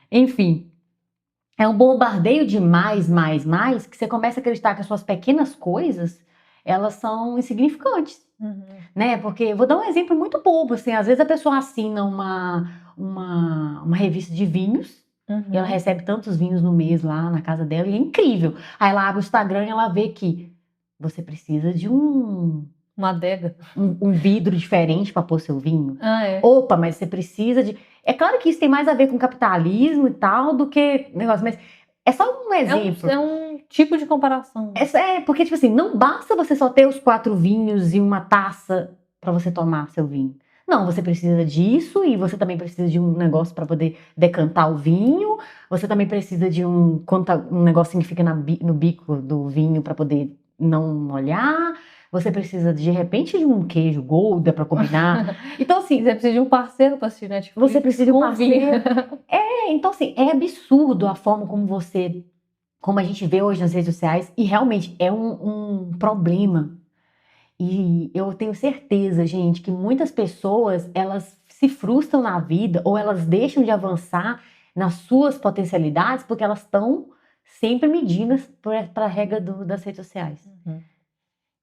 Enfim, é um bombardeio de mais, que você começa a acreditar que as suas pequenas coisas, elas são insignificantes, né? Porque, vou dar um exemplo muito bobo, assim, às vezes a pessoa assina uma revista de vinhos, e ela recebe tantos vinhos no mês lá na casa dela, e é incrível. Aí ela abre o Instagram e ela vê que você precisa de Uma adega. um vidro diferente para pôr seu vinho. Ah, é. Opa, mas você precisa de... É claro que isso tem mais a ver com capitalismo e tal do que negócio, mas é só um exemplo. É um tipo de comparação. Porque, tipo assim, não basta você só ter os 4 vinhos e uma taça para você tomar seu vinho. Não, você precisa disso e você também precisa de um negócio para poder decantar o vinho. Você também precisa de um negocinho que fica no bico do vinho para poder não molhar. Você precisa, de repente, de um queijo Gouda para combinar. Então, assim... Você precisa de um parceiro para assistir Netflix. Você precisa de um com vinho. parceiro. Então, assim, é absurdo a forma como a gente vê hoje nas redes sociais, e realmente é um problema. E eu tenho certeza, gente, que muitas pessoas, elas se frustram na vida, ou elas deixam de avançar nas suas potencialidades, porque elas estão sempre medindo para a regra das redes sociais.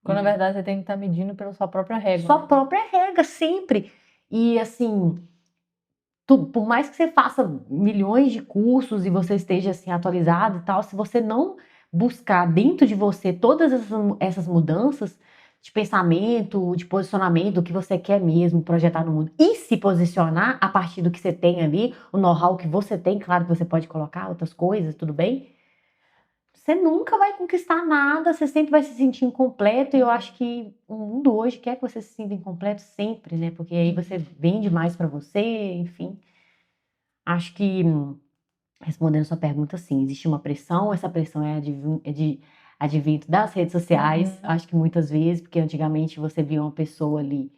Quando na verdade você tem que estar medindo pela sua própria regra. Sua própria regra, sempre. E assim, por mais que você faça milhões de cursos e você esteja assim atualizado e tal, se você não buscar dentro de você todas essas mudanças de pensamento, de posicionamento, do que você quer mesmo projetar no mundo, e se posicionar a partir do que você tem ali, o know-how que você tem, claro que você pode colocar outras coisas, tudo bem? Você nunca vai conquistar nada, você sempre vai se sentir incompleto, e eu acho que o mundo hoje quer que você se sinta incompleto sempre, né? Porque aí você vende mais pra você, enfim. Acho que, respondendo sua pergunta, sim, existe uma pressão, essa pressão é de advento das redes sociais, acho que muitas vezes, porque antigamente você via uma pessoa ali,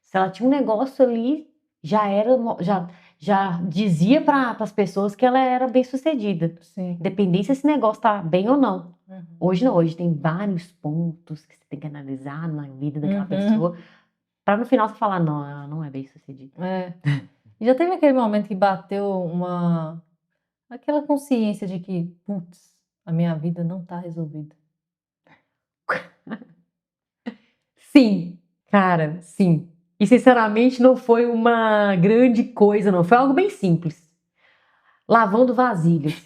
se ela tinha um negócio ali, já dizia para as pessoas que ela era bem-sucedida. Sim. Independente se esse negócio tá bem ou não. Hoje não, hoje tem vários pontos que você tem que analisar na vida daquela pessoa, para no final você falar, não, ela não é bem-sucedida. E já teve aquele momento que bateu aquela consciência de que, putz, a minha vida não tá resolvida. Sim, cara, sim. E sinceramente não foi uma grande coisa, não. Foi algo bem simples. Lavando vasilhas.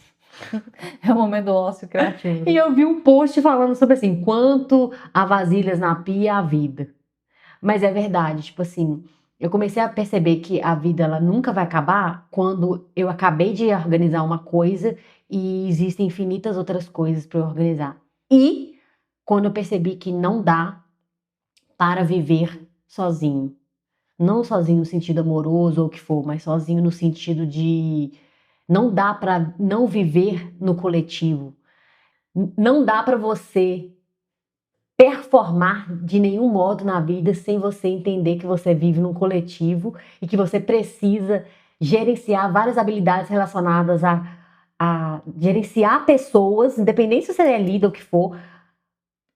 É o momento do ócio criativo. E eu vi um post falando sobre assim, quanto há vasilhas na pia, há vida. Mas é verdade, tipo assim, eu comecei a perceber que a vida ela nunca vai acabar quando eu acabei de organizar uma coisa e existem infinitas outras coisas para eu organizar. E quando eu percebi que não dá para viver sozinho. Não sozinho no sentido amoroso ou o que for, mas sozinho no sentido de não dá para não viver no coletivo. Não dá para você performar de nenhum modo na vida sem você entender que você vive num coletivo e que você precisa gerenciar várias habilidades relacionadas a gerenciar pessoas, independente se você é líder ou o que for,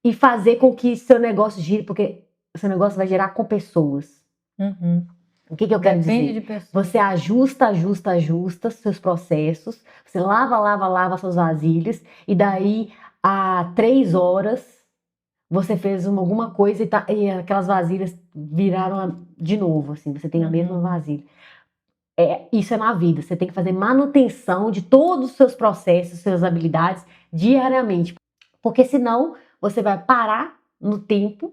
e fazer com que seu negócio gire, porque seu negócio vai gerar com pessoas. O que eu quero Depende dizer? de pessoas. Você ajusta seus processos, você lava suas vasilhas, e daí a 3 horas você fez alguma coisa e aquelas vasilhas viraram de novo, assim, você tem a mesma vasilha. Isso é na vida, você tem que fazer manutenção de todos os seus processos, suas habilidades diariamente, porque senão você vai parar no tempo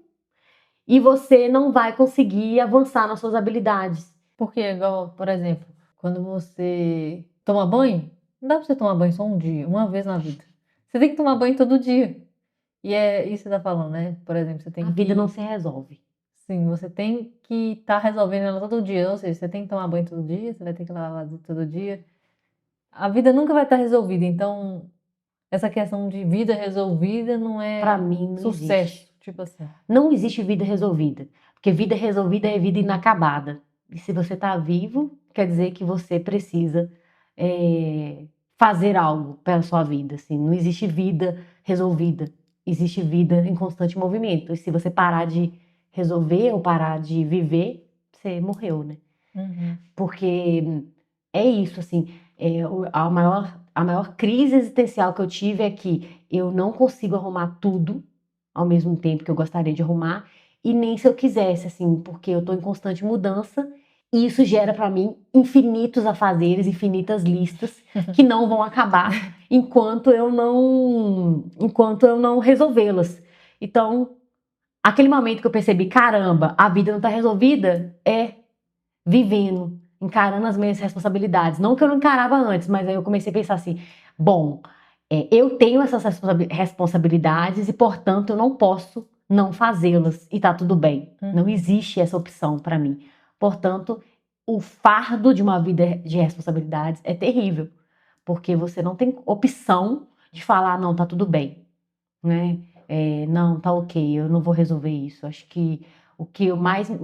e você não vai conseguir avançar nas suas habilidades. Porque, igual, por exemplo, quando você toma banho, não dá pra você tomar banho só um dia, uma vez na vida. Você tem que tomar banho todo dia. E é isso que você tá falando, né? Por exemplo, você tem A vida não se resolve. Sim, você tem que estar resolvendo ela todo dia. Ou seja, você tem que tomar banho todo dia, você vai ter que lavar vasilha todo dia. A vida nunca vai estar resolvida. Então, essa questão de vida resolvida não é Pra mim, não sucesso. existe. Tipo assim. Não existe vida resolvida. Porque vida resolvida é vida inacabada. E se você tá vivo, quer dizer que você precisa fazer algo pela sua vida. Assim. Não existe vida resolvida. Existe vida em constante movimento. E se você parar de resolver ou parar de viver, você morreu, né? Uhum. Porque é isso, assim, a maior crise existencial que eu tive é que eu não consigo arrumar tudo ao mesmo tempo que eu gostaria de arrumar, e nem se eu quisesse, assim, porque eu tô em constante mudança, e isso gera pra mim infinitos afazeres, infinitas listas que não vão acabar enquanto eu não resolvê-las. Então, aquele momento que eu percebi, caramba, a vida não tá resolvida, é vivendo, encarando as minhas responsabilidades. Não que eu não encarava antes, mas aí eu comecei a pensar assim: bom, eu tenho essas responsabilidades e, portanto, eu não posso não fazê-las e tá tudo bem. Não existe essa opção para mim. Portanto, o fardo de uma vida de responsabilidades é terrível, porque você não tem opção de falar: não, tá tudo bem, né? Não, tá ok, eu não vou resolver isso. Acho que o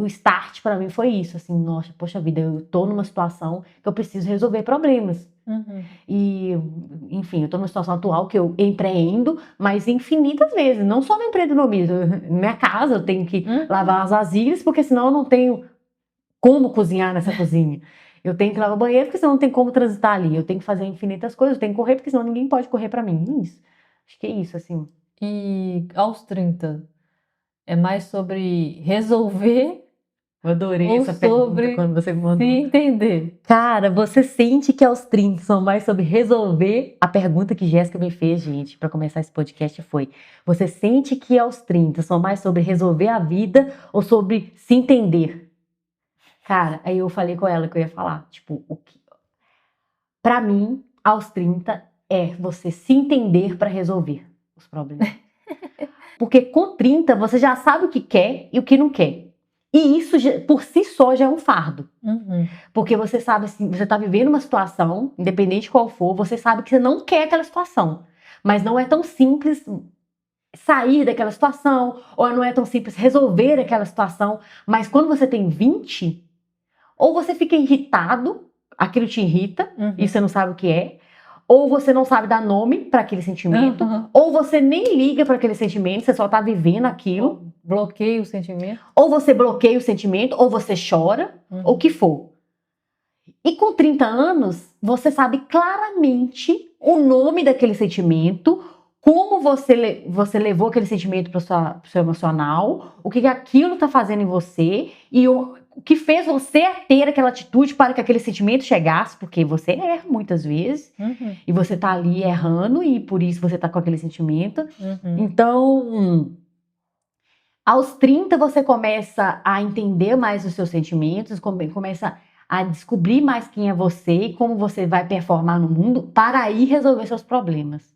start pra mim foi isso, assim, nossa, poxa vida, eu tô numa situação que eu preciso resolver problemas. E, enfim, eu tô numa situação atual que eu empreendo, mas infinitas vezes, não só no empreendedorismo, na minha casa eu tenho que lavar as vasilhas, porque senão eu não tenho como cozinhar nessa cozinha. Eu tenho que lavar o banheiro, porque senão não tem como transitar ali. Eu tenho que fazer infinitas coisas, eu tenho que correr, porque senão ninguém pode correr pra mim. Isso. Acho que é isso, assim. E aos 30, é mais sobre resolver Eu adorei ou essa pergunta sobre quando você me mandou. se entender? Cara, você sente que aos 30 são mais sobre resolver? A pergunta que Jéssica me fez, gente, pra começar esse podcast foi: você sente que aos 30 são mais sobre resolver a vida ou sobre se entender? Cara, aí eu falei com ela que eu ia falar, tipo, pra mim, aos 30 é você se entender pra resolver os problemas. Porque com 30 você já sabe o que quer e o que não quer. E isso por si só já é um fardo. Porque você sabe assim, você tá vivendo uma situação, independente qual for, você sabe que você não quer aquela situação. Mas não é tão simples sair daquela situação, ou não é tão simples resolver aquela situação. Mas quando você tem 20, ou você fica irritado, aquilo te irrita, e você não sabe o que é, ou você não sabe dar nome para aquele sentimento, ou você nem liga para aquele sentimento, você só tá vivendo aquilo. Bloqueia o sentimento. Ou você bloqueia o sentimento, ou você chora, ou o que for. E com 30 anos, você sabe claramente o nome daquele sentimento, como você levou aquele sentimento para o seu emocional, o que aquilo está fazendo em você e o que fez você ter aquela atitude para que aquele sentimento chegasse, porque você erra muitas vezes e você tá ali errando e por isso você tá com aquele sentimento. Então, aos 30 você começa a entender mais os seus sentimentos, começa a descobrir mais quem é você e como você vai performar no mundo para aí resolver seus problemas.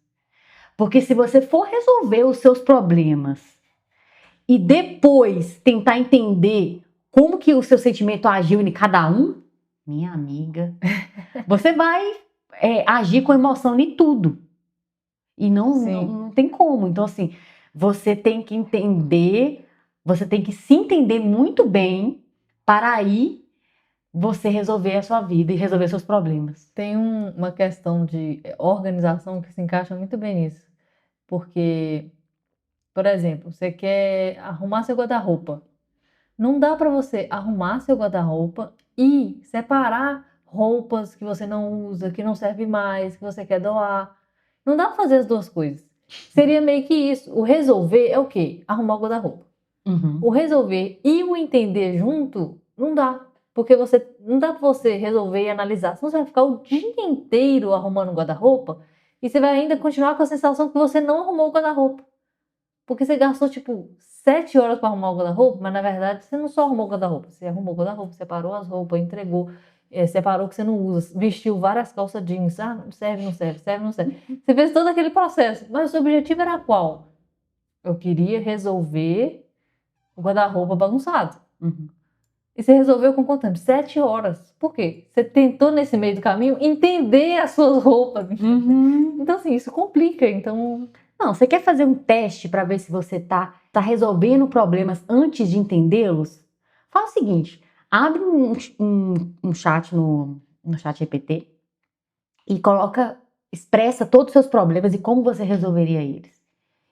Porque se você for resolver os seus problemas e depois tentar entender como que o seu sentimento agiu em cada um, minha amiga, você vai agir com emoção em tudo. E não tem como. Então, assim, você tem que entender, você tem que se entender muito bem para aí você resolver a sua vida e resolver seus problemas. Tem uma questão de organização que se encaixa muito bem nisso. Porque, por exemplo, você quer arrumar seu guarda-roupa. Não dá para você arrumar seu guarda-roupa e separar roupas que você não usa, que não serve mais, que você quer doar. Não dá para fazer as duas coisas. Seria meio que isso. O resolver é o quê? Arrumar o guarda-roupa. O resolver e o entender junto, não dá. Porque não dá pra você resolver e analisar. Senão você vai ficar o dia inteiro arrumando o guarda-roupa e você vai ainda continuar com a sensação que você não arrumou o guarda-roupa. Porque você gastou, tipo, 7 horas para arrumar o guarda-roupa, mas na verdade você não só arrumou o guarda-roupa. Você arrumou o guarda-roupa, separou as roupas, entregou, separou o que você não usa, vestiu várias calças jeans. Ah, não serve, não serve, serve, não serve. Você fez todo aquele processo, mas o seu objetivo era qual? Eu queria resolver o guarda-roupa bagunçado. E você resolveu com quanto tempo? 7 horas. Por quê? Você tentou, nesse meio do caminho, entender as suas roupas. Então, assim, isso complica. Então, Não, você quer fazer um teste para ver se você tá resolvendo problemas antes de entendê-los? Fala o seguinte, abre um chat no chat GPT e expressa todos os seus problemas e como você resolveria eles.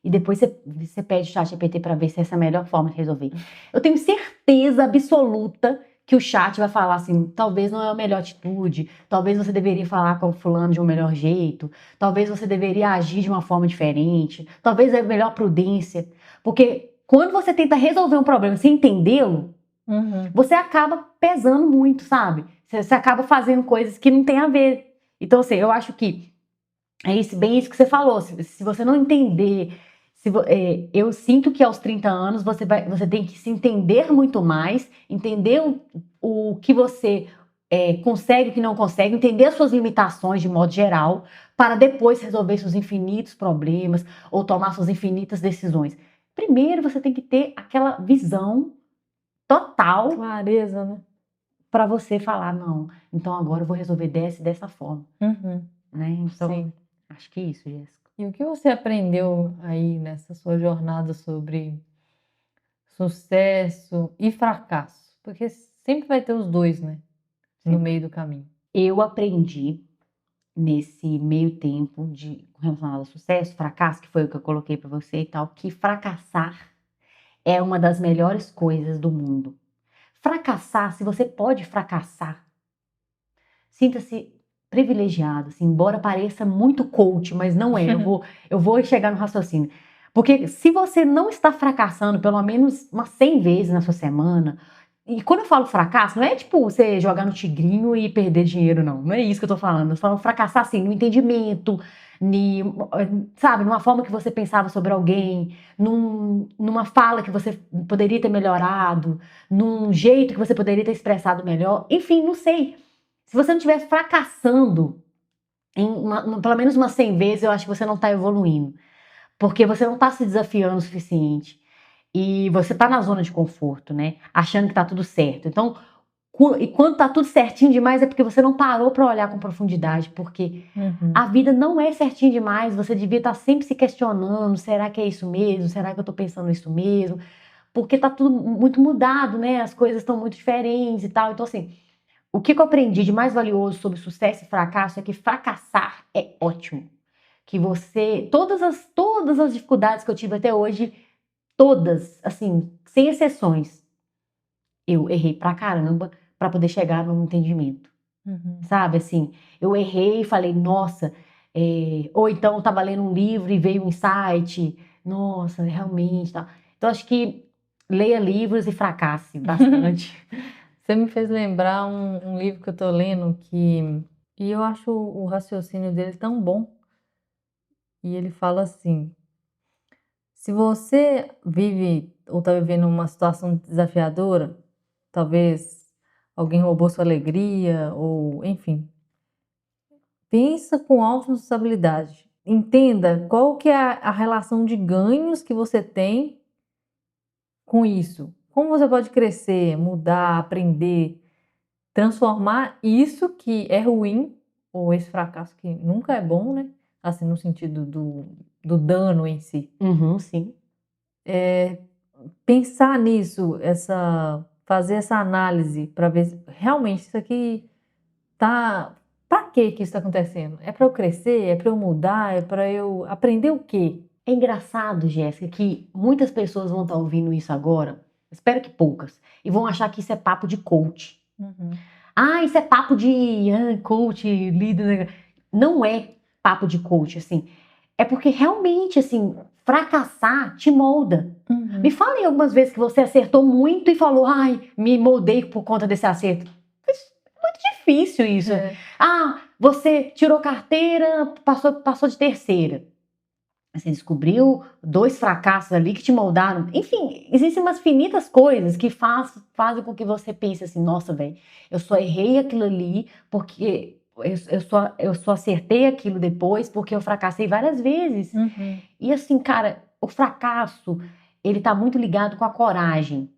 e depois você pede o ChatGPT para ver se essa é a melhor forma de resolver. Eu tenho certeza absoluta que o chat vai falar assim, talvez não é a melhor atitude, talvez você deveria falar com o fulano de um melhor jeito, talvez você deveria agir de uma forma diferente, talvez é a melhor prudência. Porque quando você tenta resolver um problema sem entendê-lo, você acaba pesando muito, sabe? Você acaba fazendo coisas que não tem a ver. Então, assim, eu acho que é bem isso que você falou. Se você não entender... eu sinto que aos 30 anos você tem que se entender muito mais, entender o que você consegue e o que não consegue, entender as suas limitações de modo geral, para depois resolver seus infinitos problemas ou tomar suas infinitas decisões. Primeiro, você tem que ter aquela visão total, clareza, né? para você falar, não, então agora eu vou resolver dessa forma. Né? Então, Sim. acho que é isso, Jéssica. E o que você aprendeu aí nessa sua jornada sobre sucesso e fracasso? Porque sempre vai ter os dois, né? No meio do caminho. Eu aprendi nesse meio tempo relacionado ao sucesso, fracasso, que foi o que eu coloquei para você e tal, que fracassar é uma das melhores coisas do mundo. Fracassar, se você pode fracassar, sinta-se privilegiado, assim, embora pareça muito coach, mas não é. Eu vou chegar no raciocínio. Porque se você não está fracassando pelo menos umas 100 vezes na sua semana, e quando eu falo fracasso, não é tipo você jogar no tigrinho e perder dinheiro, não. Não é isso que eu tô falando. Eu falo fracassar, assim, no entendimento, sabe, numa forma que você pensava sobre alguém, numa fala que você poderia ter melhorado, num jeito que você poderia ter expressado melhor. Enfim, não sei. Se você não estiver fracassando pelo menos umas 100 vezes, eu acho que você não está evoluindo. Porque você não está se desafiando o suficiente. E você está na zona de conforto, né? Achando que está tudo certo. Então, e quando está tudo certinho demais, é porque você não parou para olhar com profundidade. Porque a vida não é certinho demais. Você devia estar sempre se questionando: será que é isso mesmo? Será que eu estou pensando isso mesmo? Porque está tudo muito mudado, né? As coisas estão muito diferentes e tal. Então, assim, o que eu aprendi de mais valioso sobre sucesso e fracasso é que fracassar é ótimo. Que você, todas as dificuldades que eu tive até hoje, todas, assim, sem exceções, eu errei pra caramba pra poder chegar num entendimento. Sabe, assim, eu errei e falei, nossa, ou então eu tava lendo um livro e veio um insight, nossa, realmente, tá. Então acho que leia livros e fracasse bastante. Você me fez lembrar um livro que eu tô lendo e eu acho o raciocínio dele tão bom. E ele fala assim: se você vive ou está vivendo uma situação desafiadora, talvez alguém roubou sua alegria ou enfim, pensa com autorresponsabilidade. Entenda qual que é a relação de ganhos que você tem com isso. Como você pode crescer, mudar, aprender, transformar isso que é ruim, ou esse fracasso que nunca é bom, né? Assim, no sentido do dano em si. Sim. Pensar nisso, fazer essa análise para ver se realmente isso aqui tá. Para que isso está acontecendo? É para eu crescer? É para eu mudar? É para eu aprender o quê? É engraçado, Jéssica, que muitas pessoas vão estar ouvindo isso agora, espero que poucas, e vão achar que isso é papo de coach. Ah, isso é papo de coach, líder. Não é papo de coach, assim. É porque realmente, assim, fracassar te molda. Me fala aí algumas vezes que você acertou muito e falou, ai, me moldei por conta desse acerto. Mas é muito difícil isso. Ah, você tirou carteira, passou de terceira. Você descobriu 2 fracassos ali que te moldaram. Enfim, existem umas finitas coisas que fazem com que você pense assim, nossa, velho, eu só errei aquilo ali porque eu só acertei aquilo depois porque eu fracassei várias vezes. E assim, cara, o fracasso, ele tá muito ligado com a coragem.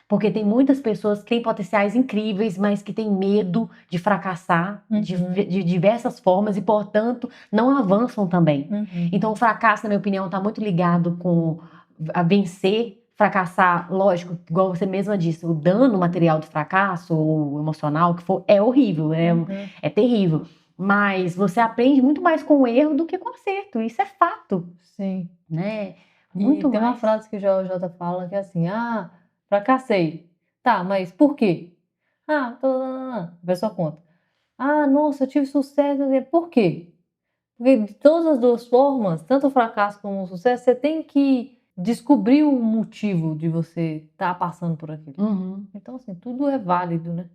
Porque tem muitas pessoas que têm potenciais incríveis, mas que têm medo de fracassar de diversas formas e, portanto, não avançam também. Então, o fracasso, na minha opinião, está muito ligado com a vencer, fracassar, lógico, igual você mesma disse, o dano material do fracasso, ou emocional, que for, é horrível, é terrível. Mas você aprende muito mais com o erro do que com o acerto, isso é fato. Sim. Né? E Muito tem uma mais. frase que o Jota fala que é assim: ah, fracassei. Tá, mas por quê? Ah, a pessoa conta. Ah, nossa, eu tive sucesso. Por quê? Porque de todas as duas formas, tanto o fracasso como o sucesso, você tem que descobrir o motivo de você estar passando por aquilo. Uhum, Então, assim, tudo é válido, né?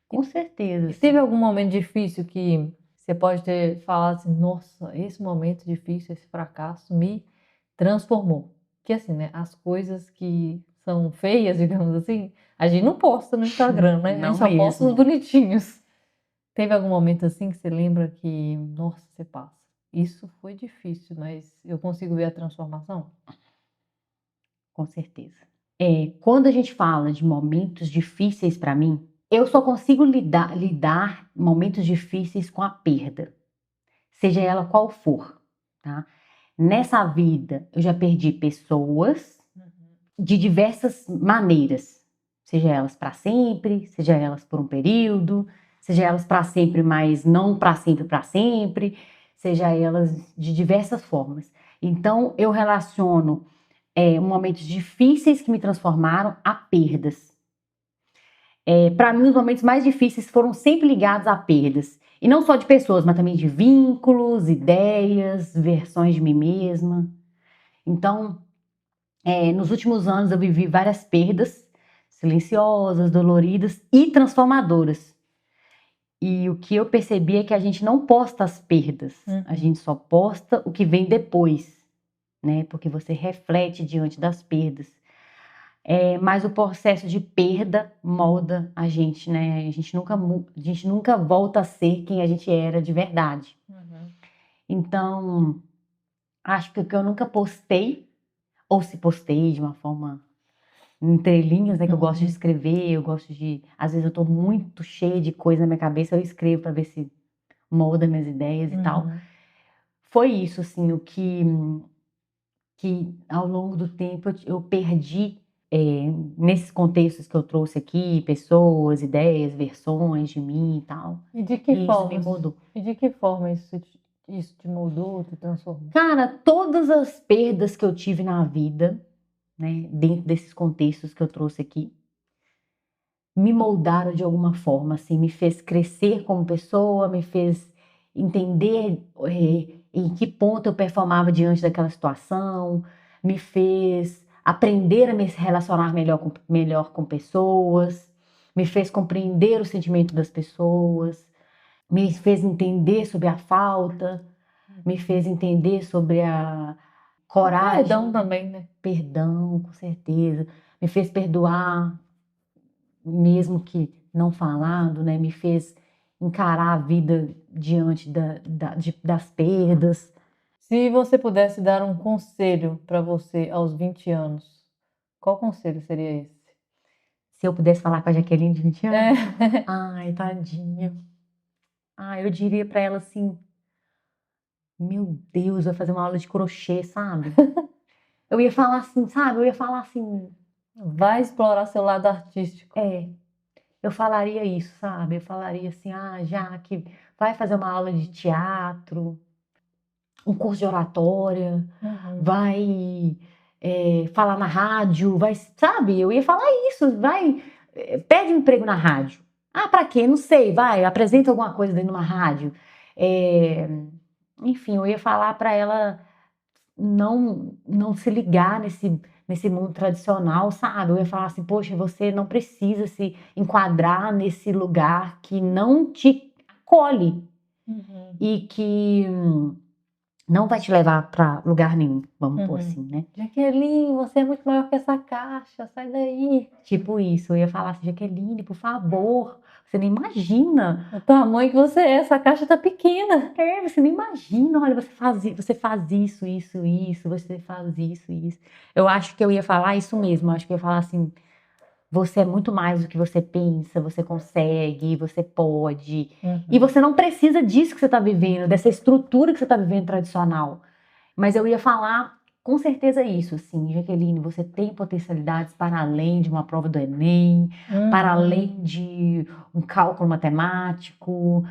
com certeza, E teve assim. algum momento difícil que você pode ter falado assim, nossa, esse momento difícil, esse fracasso me transformou? Que assim, né? As coisas que são feias, digamos assim, a gente não posta no Instagram, né? A Não gente só posta os mesmo. bonitinhos. Teve algum momento assim que você lembra que, nossa, você passa. Isso foi difícil, mas eu consigo ver a transformação? Com certeza. Quando a gente fala de momentos difíceis para mim, eu só consigo lidar momentos difíceis com a perda, seja ela qual for, tá? Nessa vida, eu já perdi pessoas de diversas maneiras, seja elas para sempre, seja elas por um período, seja elas para sempre, mas não para sempre, seja elas de diversas formas. Então, eu relaciono momentos difíceis que me transformaram a perdas. Para mim, os momentos mais difíceis foram sempre ligados a perdas. E não só de pessoas, mas também de vínculos, ideias, versões de mim mesma. Então, nos últimos anos eu vivi várias perdas silenciosas, doloridas e transformadoras. E o que eu percebi é que a gente não posta as perdas, a gente só posta o que vem depois, né? Porque você reflete diante das perdas. Mas o processo de perda molda a gente, né? A gente nunca volta a ser quem a gente era de verdade. Então, acho que o que eu nunca postei, ou se postei de uma forma entre linhas, né? Que eu gosto de escrever, eu gosto de. Às vezes eu tô muito cheia de coisa na minha cabeça, eu escrevo para ver se molda minhas ideias e tal. Foi isso, assim, o que ao longo do tempo eu perdi nesses contextos que eu trouxe aqui, pessoas, ideias, versões de mim e tal. E de que E isso me forma? mudou. E de que forma isso te moldou, te transformou? Cara, todas as perdas que eu tive na vida, né, dentro desses contextos que eu trouxe aqui, me moldaram de alguma forma, assim, me fez crescer como pessoa, me fez entender em que ponto eu performava diante daquela situação, me fez aprender a me relacionar melhor com pessoas, me fez compreender o sentimento das pessoas, me fez entender sobre a falta, me fez entender sobre a coragem, Perdão também, né? perdão, com certeza, me fez perdoar mesmo que não falado, né, me fez encarar a vida diante das perdas. Se você pudesse dar um conselho para você aos 20 anos, qual conselho seria esse? Se eu pudesse falar com a Jaqueline de 20 É. anos, ai, tadinha. Eu diria para ela assim, meu Deus, vai fazer uma aula de crochê, sabe? Eu ia falar assim, sabe? Eu ia falar assim, Vai explorar seu lado artístico. eu falaria isso, sabe? Eu falaria assim, Jaque, vai fazer uma aula de teatro, um curso de oratória, vai falar na rádio, vai, sabe? Eu ia falar isso, vai, pede um emprego na rádio. Pra quê? Não sei, vai, apresenta alguma coisa dentro de uma rádio. Enfim, eu ia falar para ela não se ligar nesse mundo tradicional, sabe? Eu ia falar assim, poxa, você não precisa se enquadrar nesse lugar que não te acolhe e que não vai te levar para lugar nenhum, vamos pôr assim, né? Jaqueline, você é muito maior que essa caixa, sai daí. Tipo isso, eu ia falar assim, Jaqueline, por favor, você nem imagina. O tamanho que você é, essa caixa tá pequena. Você nem imagina, olha, você faz isso, você faz isso. Eu acho que eu ia falar isso mesmo, eu acho que eu ia falar assim, você é muito mais do que você pensa, você consegue, você pode. E você não precisa disso que você está vivendo, dessa estrutura que você está vivendo tradicional. Mas eu ia falar com certeza isso, assim, Jaqueline, você tem potencialidades para além de uma prova do Enem, para além de um cálculo matemático,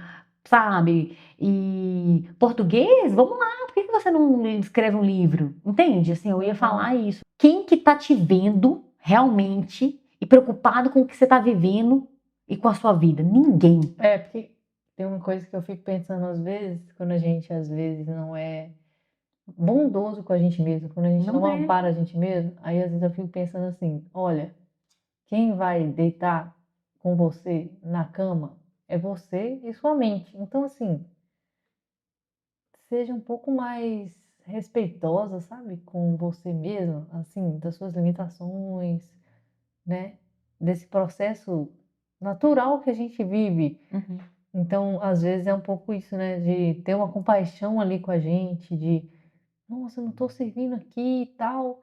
sabe? E português, vamos lá, por que que você não escreve um livro? Entende? Assim, eu ia falar isso. Quem que tá te vendo realmente e preocupado com o que você tá vivendo e com a sua vida? Ninguém. Porque tem uma coisa que eu fico pensando às vezes, quando a gente às vezes não é bondoso com a gente mesmo, quando a gente não Não é. ampara a gente mesmo, aí às vezes eu fico pensando assim, olha, quem vai deitar com você na cama é você e sua mente. Então, assim, seja um pouco mais respeitosa, sabe, com você mesma, assim, das suas limitações, né? Desse processo natural que a gente vive. Uhum. Então, às vezes é um pouco isso, né? De ter uma compaixão ali com a gente, de, nossa, eu não tô servindo aqui e tal.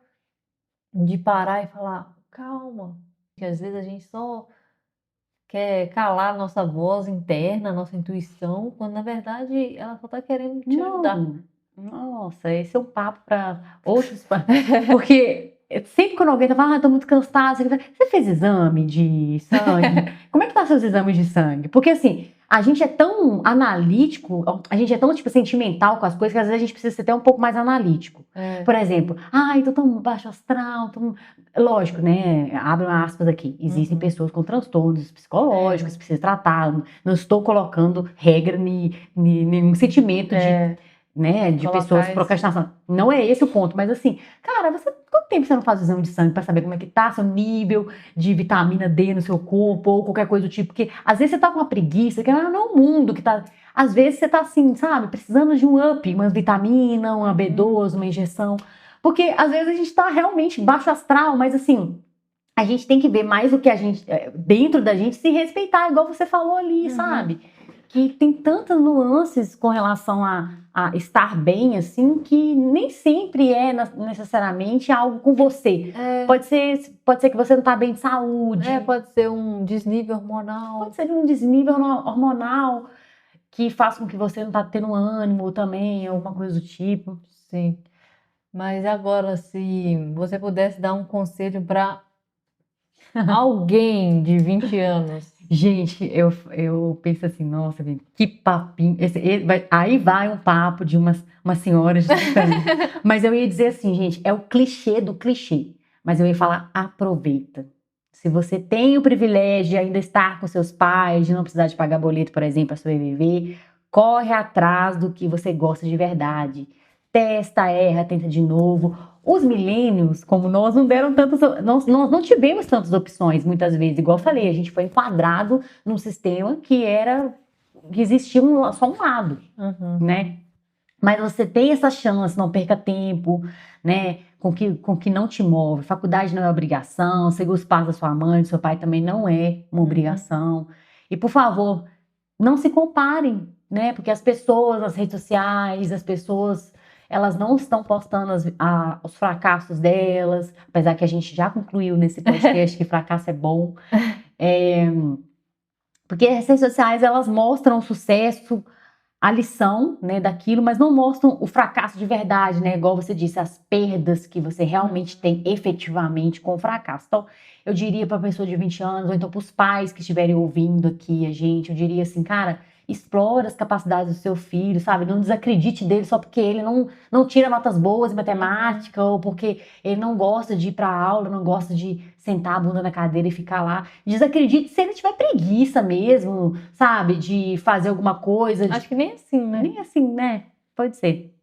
De parar e falar, calma. Que às vezes a gente só quer calar a nossa voz interna, a nossa intuição, quando na verdade ela só tá querendo te ajudar. Não. Nossa, esse é um papo para outros. Porque sempre quando alguém tá falando, tô muito cansada, você fez exame de sangue? Como é que tá seus exames de sangue? Porque assim, a gente é tão analítico, a gente é tão tipo sentimental com as coisas que às vezes a gente precisa ser até um pouco mais analítico. É. Por exemplo, ai, tô tão baixo astral, lógico, né? Abro aspas aqui. Existem pessoas com transtornos psicológicos, precisam tratar. Não estou colocando regra nenhum sentimento de Colocar pessoas esse- procrastinação. Não é esse o ponto, mas assim, cara, quanto tempo você não faz o exame de sangue pra saber como é que tá seu nível de vitamina D no seu corpo ou qualquer coisa do tipo? Porque às vezes você tá com uma preguiça, que não é o mundo que tá. Às vezes você tá assim, sabe, precisando de um up, uma vitamina, uma B12, uma injeção. Porque às vezes a gente tá realmente baixo astral, mas assim, a gente tem que ver mais o que a gente, dentro da gente, se respeitar, igual você falou ali, sabe? Que tem tantas nuances com relação a estar bem, assim, que nem sempre é necessariamente algo com você. Pode ser que você não tá bem de saúde. Pode ser um desnível hormonal. Pode ser um desnível hormonal que faz com que você não tá tendo ânimo também, alguma coisa do tipo. Sim. Mas agora, se você pudesse dar um conselho para alguém de 20 anos. Gente, eu penso assim, nossa, gente, que papinho. Aí vai um papo de umas senhoras de 30 anos. Mas eu ia dizer assim, gente, é o clichê do clichê. Mas eu ia falar, aproveita. Se você tem o privilégio de ainda estar com seus pais, de não precisar de pagar boleto, por exemplo, para sobreviver, corre atrás do que você gosta de verdade. Testa, erra, tenta de novo. Os milênios, como nós, não deram tantas. Nós não tivemos tantas opções, muitas vezes. Igual eu falei, a gente foi enquadrado num sistema que existia só um lado, né? Mas você tem essa chance, não perca tempo, né? Com que não te move. Faculdade não é obrigação, seguir os passos da sua mãe, do seu pai também não é uma obrigação. E, por favor, não se comparem, né? Porque as pessoas nas redes sociais, as pessoas, elas não estão postando os fracassos delas, apesar que a gente já concluiu nesse podcast que fracasso é bom. Porque as redes sociais, elas mostram o sucesso, a lição, né, daquilo, mas não mostram o fracasso de verdade, né? Igual você disse, as perdas que você realmente tem efetivamente com o fracasso. Então, eu diria para a pessoa de 20 anos, ou então para os pais que estiverem ouvindo aqui a gente, eu diria assim, cara, explora as capacidades do seu filho, sabe? Não desacredite dele só porque ele não tira notas boas em matemática, ou porque ele não gosta de ir para aula, não gosta de sentar a bunda na cadeira e ficar lá. Desacredite se ele tiver preguiça mesmo, sabe? De fazer alguma coisa. Acho que nem assim, né? Nem assim, né? Pode ser.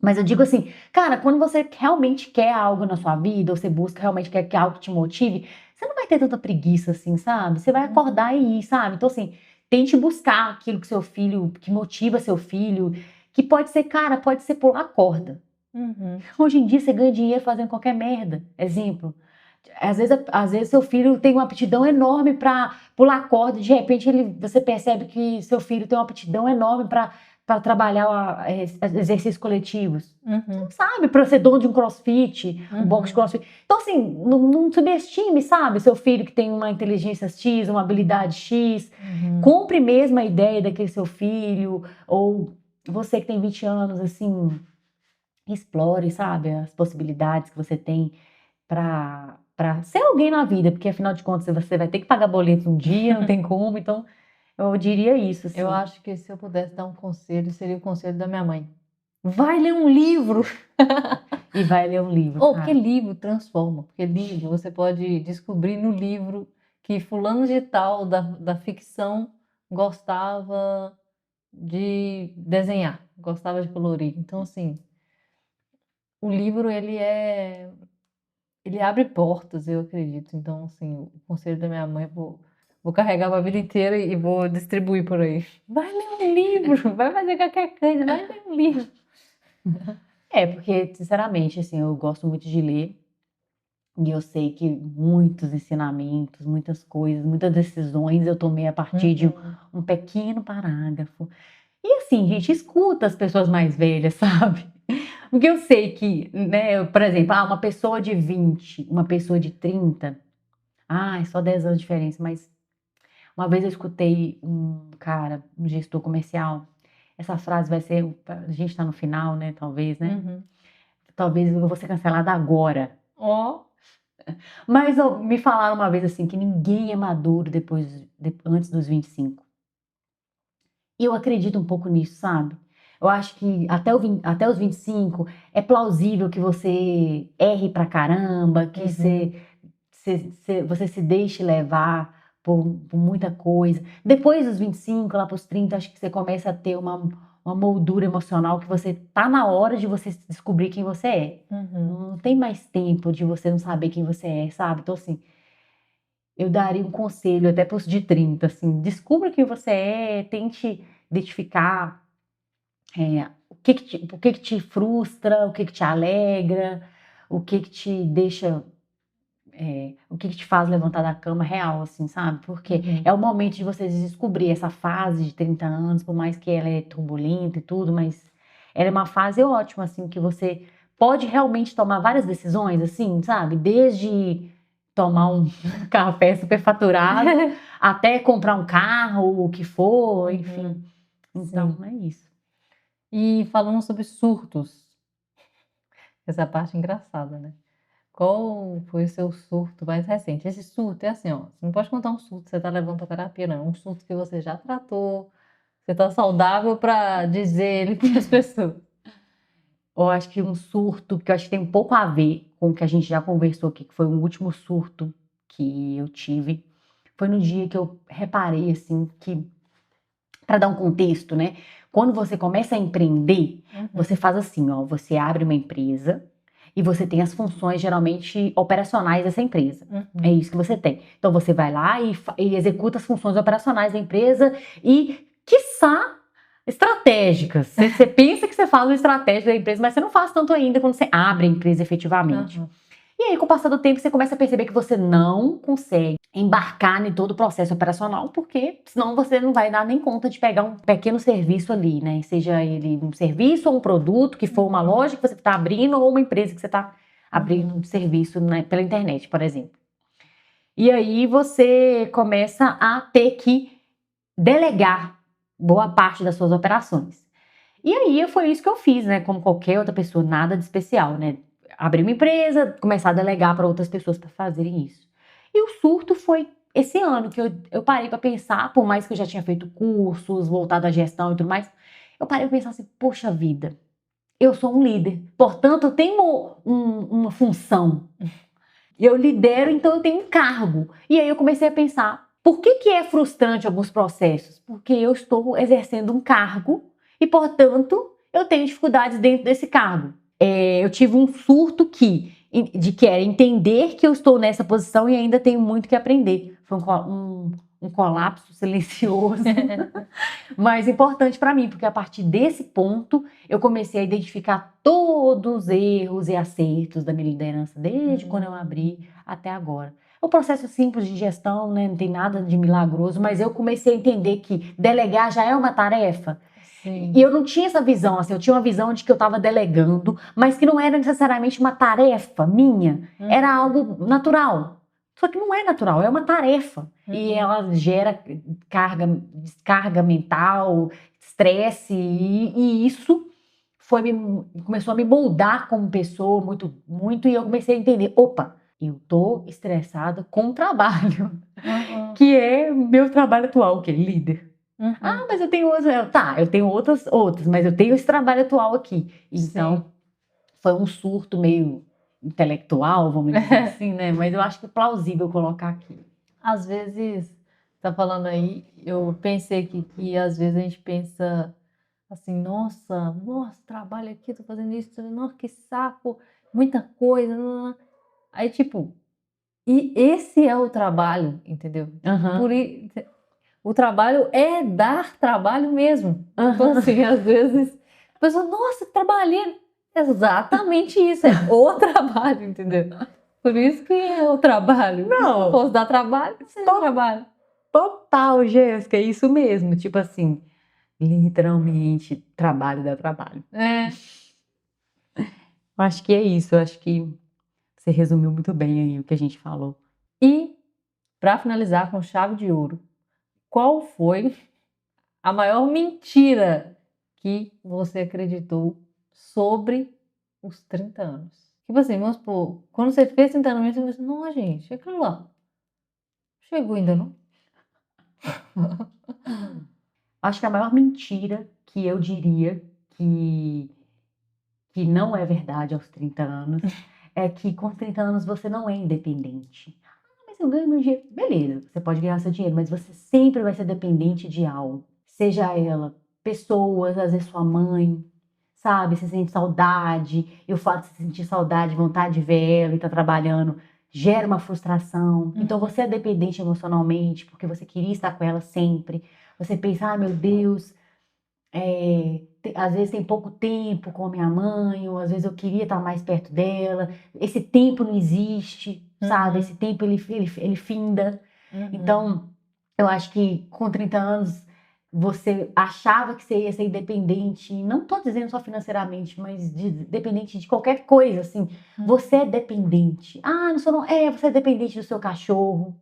Mas eu digo assim, cara, quando você realmente quer algo na sua vida, ou você busca realmente quer que algo te motive, você não vai ter tanta preguiça assim, sabe? Você vai acordar e ir, sabe? Então, assim, tente buscar aquilo que seu filho, que motiva seu filho, que pode ser, cara, pode ser pular corda. Hoje em dia você ganha dinheiro fazendo qualquer merda. Exemplo. Às vezes seu filho tem uma aptidão enorme para pular corda, de repente você percebe que seu filho tem uma aptidão enorme para trabalhar exercícios coletivos. Você não sabe, para ser dono de um crossfit, um box de crossfit. Então, assim, não subestime, sabe, seu filho que tem uma inteligência X, uma habilidade X. Compre mesmo a ideia daquele seu filho, ou você que tem 20 anos, assim, explore, sabe, as possibilidades que você tem para ser alguém na vida, porque afinal de contas você vai ter que pagar boleto um dia, não tem como, então Eu diria isso, assim. Eu acho que se eu pudesse dar um conselho, seria o conselho da minha mãe. Vai ler um livro! E vai ler um livro, Ou cara. porque livro transforma. Porque livro, você pode descobrir no livro que fulano de tal da ficção gostava de desenhar, gostava de colorir. Então, assim, o livro, ele abre portas, eu acredito. Então, assim, o conselho da minha mãe, vou carregar para a vida inteira e vou distribuir por aí. Vai ler um livro, vai fazer qualquer coisa, vai ler um livro. Porque, sinceramente, assim, eu gosto muito de ler. E eu sei que muitos ensinamentos, muitas coisas, muitas decisões eu tomei a partir de um pequeno parágrafo. E assim, gente, escuta as pessoas mais velhas, sabe? Porque eu sei que, né, por exemplo, uma pessoa de 20, uma pessoa de 30, é só 10 anos de diferença, mas uma vez eu escutei um cara, um gestor comercial, essa frase vai ser, a gente tá no final, né, talvez, né? Talvez eu vou ser cancelada agora. Ó. Mas me falaram uma vez assim que ninguém é maduro antes dos 25. E eu acredito um pouco nisso, sabe? Eu acho que até os 25 é plausível que você erre pra caramba, que você se deixe levar por muita coisa. Depois dos 25, lá pros 30, acho que você começa a ter uma moldura emocional que você tá na hora de você descobrir quem você é. Não tem mais tempo de você não saber quem você é, sabe? Então, assim, eu daria um conselho até para os de 30, assim, descubra quem você é, tente identificar o que que te frustra, o que que te alegra, o que que te deixa, o que que te faz levantar da cama real, assim, sabe? Porque é o momento de você descobrir essa fase de 30 anos, por mais que ela é turbulenta e tudo, mas ela é uma fase ótima, assim, que você pode realmente tomar várias decisões, assim, sabe? Desde tomar um café superfaturado até comprar um carro, o que for, enfim. Então, é isso. E falando sobre surtos, essa parte é engraçada, né? Qual foi o seu surto mais recente? Esse surto é assim, ó, você não pode contar um surto que você tá levando pra terapia, não. Um surto que você já tratou, você tá saudável pra dizer ele pras pessoas. Eu acho que um surto que eu acho que tem um pouco a ver com o que a gente já conversou aqui, que foi o último surto que eu tive, foi no dia que eu reparei, assim, que, para dar um contexto, né? Quando você começa a empreender, você faz assim, ó, você abre uma empresa e você tem as funções geralmente operacionais dessa empresa. É isso que você tem. Então você vai lá e executa as funções operacionais da empresa e, quiçá, estratégicas. Você pensa que você faz uma estratégia da empresa, mas você não faz tanto ainda quando você abre a empresa efetivamente. E aí, com o passar do tempo, você começa a perceber que você não consegue embarcar em todo o processo operacional, porque senão você não vai dar nem conta de pegar um pequeno serviço ali, né? Seja ele um serviço ou um produto, que for uma loja que você está abrindo ou uma empresa que você está abrindo um serviço, né, pela internet, por exemplo. E aí você começa a ter que delegar boa parte das suas operações. E aí foi isso que eu fiz, né? Como qualquer outra pessoa, nada de especial, né? Abrir uma empresa, começar a delegar para outras pessoas para fazerem isso. E o surto foi esse ano que eu parei para pensar, por mais que eu já tinha feito cursos voltado à gestão e tudo mais, eu parei para pensar assim, poxa vida, eu sou um líder, portanto eu tenho uma função. Eu lidero, então eu tenho um cargo. E aí eu comecei a pensar, por que é frustrante alguns processos? Porque eu estou exercendo um cargo e, portanto, eu tenho dificuldades dentro desse cargo. Eu tive um surto de que era entender que eu estou nessa posição e ainda tenho muito que aprender. Foi um colapso silencioso, mas importante para mim, porque a partir desse ponto eu comecei a identificar todos os erros e acertos da minha liderança, desde quando eu abri até agora. É um processo simples de gestão, né? Não tem nada de milagroso, mas eu comecei a entender que delegar já é uma tarefa. Sim. E eu não tinha essa visão, assim, eu tinha uma visão de que eu estava delegando, mas que não era necessariamente uma tarefa minha, era algo natural. Só que não é natural, é uma tarefa. E ela gera descarga mental, estresse, e isso começou a me moldar como pessoa muito, muito, e eu comecei a entender, opa, eu tô estressada com o trabalho, que é meu trabalho atual, que é líder. Uhum. Ah, mas eu tenho outras. Tá, eu tenho outras, mas eu tenho esse trabalho atual aqui. Então, Sim. foi um surto meio intelectual, vamos dizer assim, né? Mas eu acho que é plausível colocar aqui. Às vezes, tá falando aí, eu pensei que às vezes a gente pensa assim, nossa, trabalho aqui, tô fazendo isso, nossa, que saco, muita coisa. Aí, tipo, e esse é o trabalho, entendeu? Aham. O trabalho é dar trabalho mesmo. Tipo Aham. assim, às vezes, a pessoa, nossa, trabalhei. Exatamente isso, é o trabalho, entendeu? Por isso que é o trabalho. Se não Não, fosse dar trabalho, não seria trabalho. total, Jéssica, é isso mesmo. Tipo assim, literalmente, trabalho dá trabalho. É. Eu acho que é isso, eu acho que você resumiu muito bem aí o que a gente falou. E, para finalizar com chave de ouro, qual foi a maior mentira que você acreditou sobre os 30 anos? Tipo assim, vamos supor, quando você fez 30 anos, você pensou, não, gente, aquilo lá, chegou ainda não? Acho que a maior mentira que eu diria que não é verdade aos 30 anos é que com 30 anos você não é independente. Ah, mas eu ganho meu dinheiro. Beleza, você pode ganhar seu dinheiro, mas você sempre vai ser dependente de algo. Seja ela pessoas, às vezes sua mãe, sabe? Você sente saudade, e o fato de você sentir saudade, vontade de ver ela e estar trabalhando, gera uma frustração. Então você é dependente emocionalmente porque você queria estar com ela sempre. Você pensa, ah, meu Deus, às vezes tem pouco tempo com a minha mãe, ou às vezes eu queria estar mais perto dela. Esse tempo não existe, sabe? Esse tempo ele finda. Então, eu acho que com 30 anos você achava que você ia ser independente, não tô dizendo só financeiramente, mas dependente de qualquer coisa, assim. Você é dependente. Ah, não sou não. Você é dependente do seu cachorro,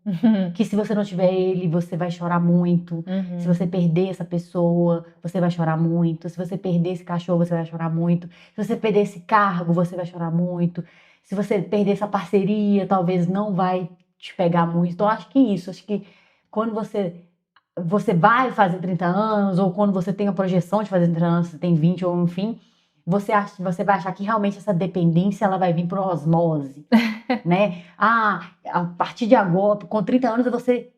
que se você não tiver ele, você vai chorar muito. Se você perder essa pessoa, você vai chorar muito. Se você perder esse cachorro, você vai chorar muito. Se você perder esse cargo, você vai chorar muito. Se você perder essa parceria, talvez não vai te pegar muito. Então, acho que isso, acho que quando você vai fazer 30 anos, ou quando você tem a projeção de fazer 30 anos, você tem 20 ou enfim, você vai achar que realmente essa dependência ela vai vir por osmose, né? Ah, a partir de agora, com 30 anos, eu vou ser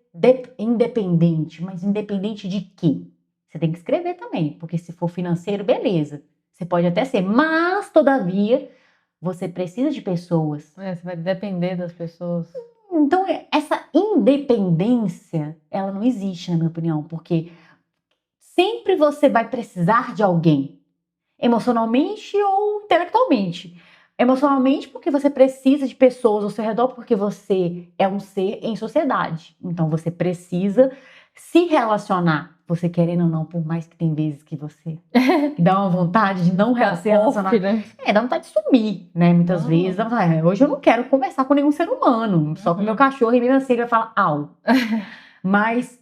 independente. Mas independente de quê? Você tem que escrever também, porque se for financeiro, beleza. Você pode até ser, mas, todavia, você precisa de pessoas. Você vai depender das pessoas. Então, essa independência, ela não existe, na minha opinião, porque sempre você vai precisar de alguém, emocionalmente ou intelectualmente. Emocionalmente, porque você precisa de pessoas ao seu redor, porque você é um ser em sociedade. Então, você precisa se relacionar, você querendo ou não, por mais que tem vezes que você que dá uma vontade de não se relacionar. Né? Dá vontade de sumir, né? Muitas vezes, dá vontade, hoje eu não quero conversar com nenhum ser humano, só com meu cachorro, e mesmo assim ele vai falar, au. Mas,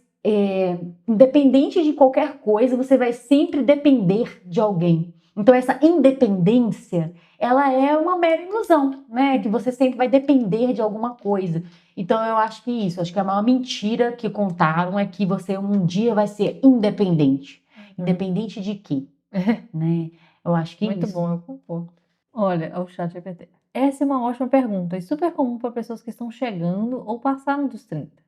independente de qualquer coisa, você vai sempre depender de alguém. Então, essa independência, ela é uma mera ilusão, né? Que você sempre vai depender de alguma coisa. Então, eu acho que isso, acho que a maior mentira que contaram é que você um dia vai ser independente. Independente de quê? Né? Eu acho que Muito isso. bom, eu concordo. Olha, o ChatGPT. Essa é uma ótima pergunta e super comum para pessoas que estão chegando ou passaram dos 30.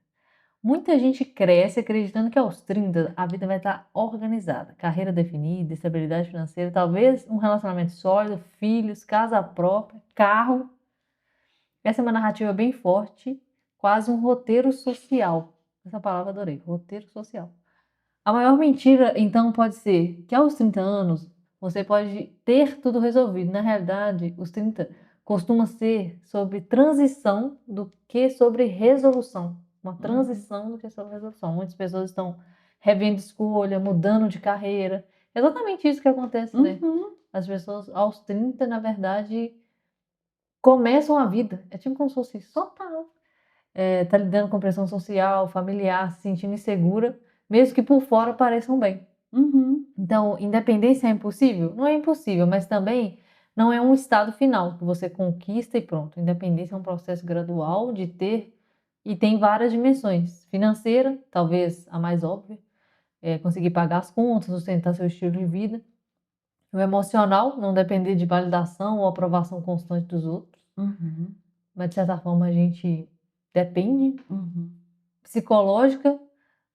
Muita gente cresce acreditando que aos 30 a vida vai estar organizada, carreira definida, estabilidade financeira, talvez um relacionamento sólido, filhos, casa própria, carro. Essa é uma narrativa bem forte, quase um roteiro social. Essa palavra eu adorei, roteiro social. A maior mentira, então, pode ser que aos 30 anos você pode ter tudo resolvido. Na realidade, os 30 costuma ser sobre transição do que sobre resolução. Uma transição do que sobre resolução. Muitas pessoas estão revendo escolha, mudando de carreira. É exatamente isso que acontece, né? As pessoas aos 30, na verdade, começam a vida. É tipo como se fosse total. Tá lidando com pressão social, familiar, se sentindo insegura, mesmo que por fora pareçam bem. Então, independência é impossível? Não é impossível, mas também não é um estado final que você conquista e pronto. Independência é um processo gradual de ter e tem várias dimensões. Financeira, talvez a mais óbvia, conseguir pagar as contas, sustentar seu estilo de vida. O emocional, não depender de validação ou aprovação constante dos outros. Uhum. Mas, de certa forma, a gente depende. Uhum. Psicológica,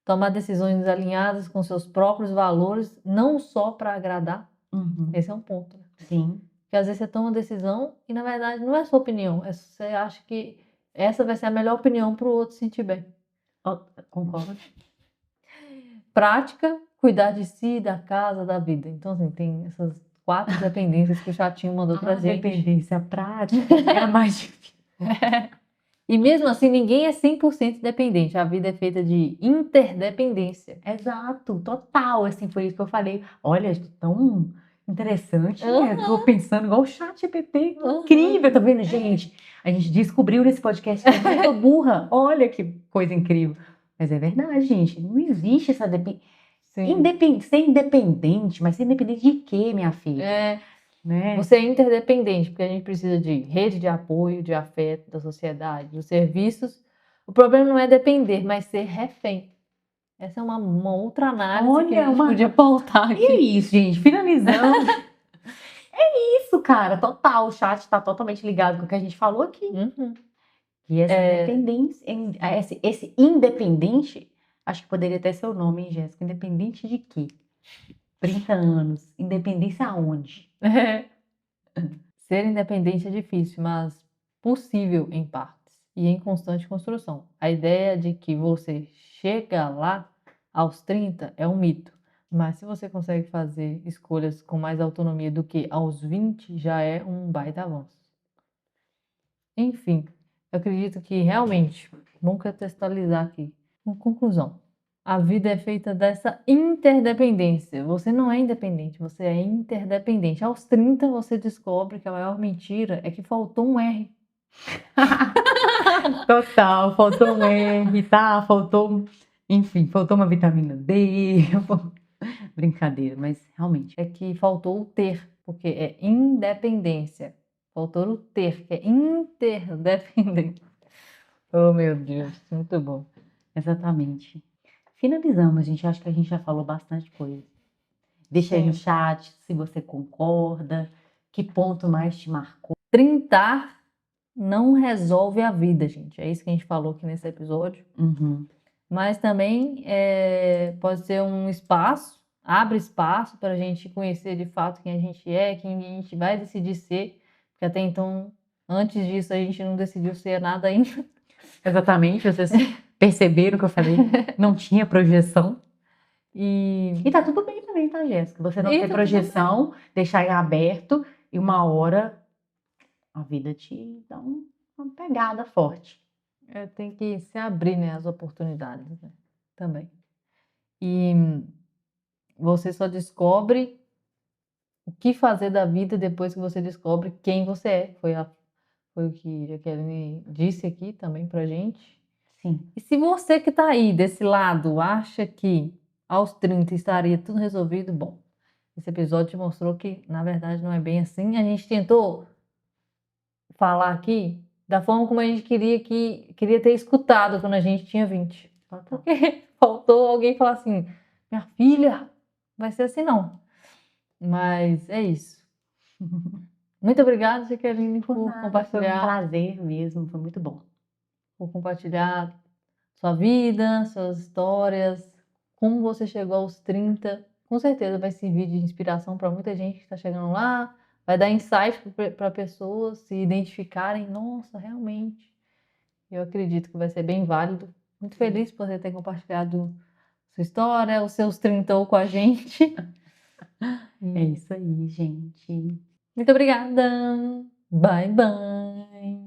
tomar decisões alinhadas com seus próprios valores, não só para agradar. Uhum. Esse é um ponto, né? Sim. Porque às vezes você toma uma decisão e, na verdade, não é sua opinião. Você acha que essa vai ser a melhor opinião para o outro se sentir bem. Concordo. Prática, cuidar de si, da casa, da vida. Então, assim, tem essas 4 dependências que o chatinho mandou pra gente. Dependência prática é a mais difícil. E mesmo assim, ninguém é 100% dependente. A vida é feita de interdependência. Exato, total. Assim, foi isso que eu falei. Olha, tão interessante, né? Uhum. Tô pensando igual o ChatGPT. Incrível, tá vendo, gente? A gente descobriu nesse podcast que eu sou burra. Olha que coisa incrível. Mas é verdade, gente. Não existe essa dependência. Ser independente, mas ser independente de quê, minha filha? Né? Você é interdependente, porque a gente precisa de rede de apoio, de afeto, da sociedade, dos serviços. O problema não é depender, mas ser refém. Essa é uma outra análise que a gente podia pautar aqui. E é isso, gente. Finalizando. É isso, cara. Total. O chat está totalmente ligado com o que a gente falou aqui. Uhum. E essa independência, esse independente, acho que poderia ter seu nome, hein, Jéssica? Independente de quê? 30 anos. Independência aonde? Ser independente é difícil, mas possível em partes e em constante construção. A ideia de que você chega lá aos 30 é um mito, mas se você consegue fazer escolhas com mais autonomia do que aos 20, já é um baita avanço. Enfim, eu acredito que realmente, vamos contextualizar aqui. Uma conclusão. A vida é feita dessa interdependência. Você não é independente, você é interdependente. Aos 30, você descobre que a maior mentira é que faltou um R. Total, faltou um R, tá? Faltou, enfim, faltou uma vitamina D. Brincadeira, mas realmente. É que faltou o ter, porque é independência. Faltou o ter, que é interdependente. Oh, meu Deus, muito bom. Exatamente. Finalizamos, gente. Acho que a gente já falou bastante coisa. Deixa aí no chat se você concorda, que ponto mais te marcou. 30 não resolve a vida, gente. É isso que a gente falou aqui nesse episódio. Uhum. Mas também pode ser um espaço, abre espaço para a gente conhecer de fato quem a gente é, quem a gente vai decidir ser. Porque até então, antes disso, a gente não decidiu ser nada ainda. Exatamente, vocês perceberam o que eu falei? Não tinha projeção. E tá tudo bem também, tá, Jéssica? Você não ter projeção, deixar em aberto e uma hora a vida te dá uma pegada forte. Tem que se abrir, né, as oportunidades, né, também. E você só descobre o que fazer da vida depois que você descobre quem você é. Foi o que a Kelly disse aqui também pra gente. Sim. E se você que tá aí desse lado acha que aos 30 estaria tudo resolvido, bom, esse episódio te mostrou que na verdade não é bem assim. A gente tentou falar aqui da forma como a gente queria ter escutado quando a gente tinha 20. Porque faltou alguém falar assim, minha filha, vai ser assim não. Mas é isso. Muito obrigada, Jaqueline, por compartilhar. Foi um prazer mesmo, foi muito bom. Por compartilhar sua vida, suas histórias, como você chegou aos 30. Com certeza vai servir de inspiração para muita gente que está chegando lá. Vai dar insight para pessoas se identificarem. Nossa, realmente. Eu acredito que vai ser bem válido. Muito feliz por você ter compartilhado sua história, os seus 30 com a gente. É isso aí, gente. Muito obrigada. Bye, bye.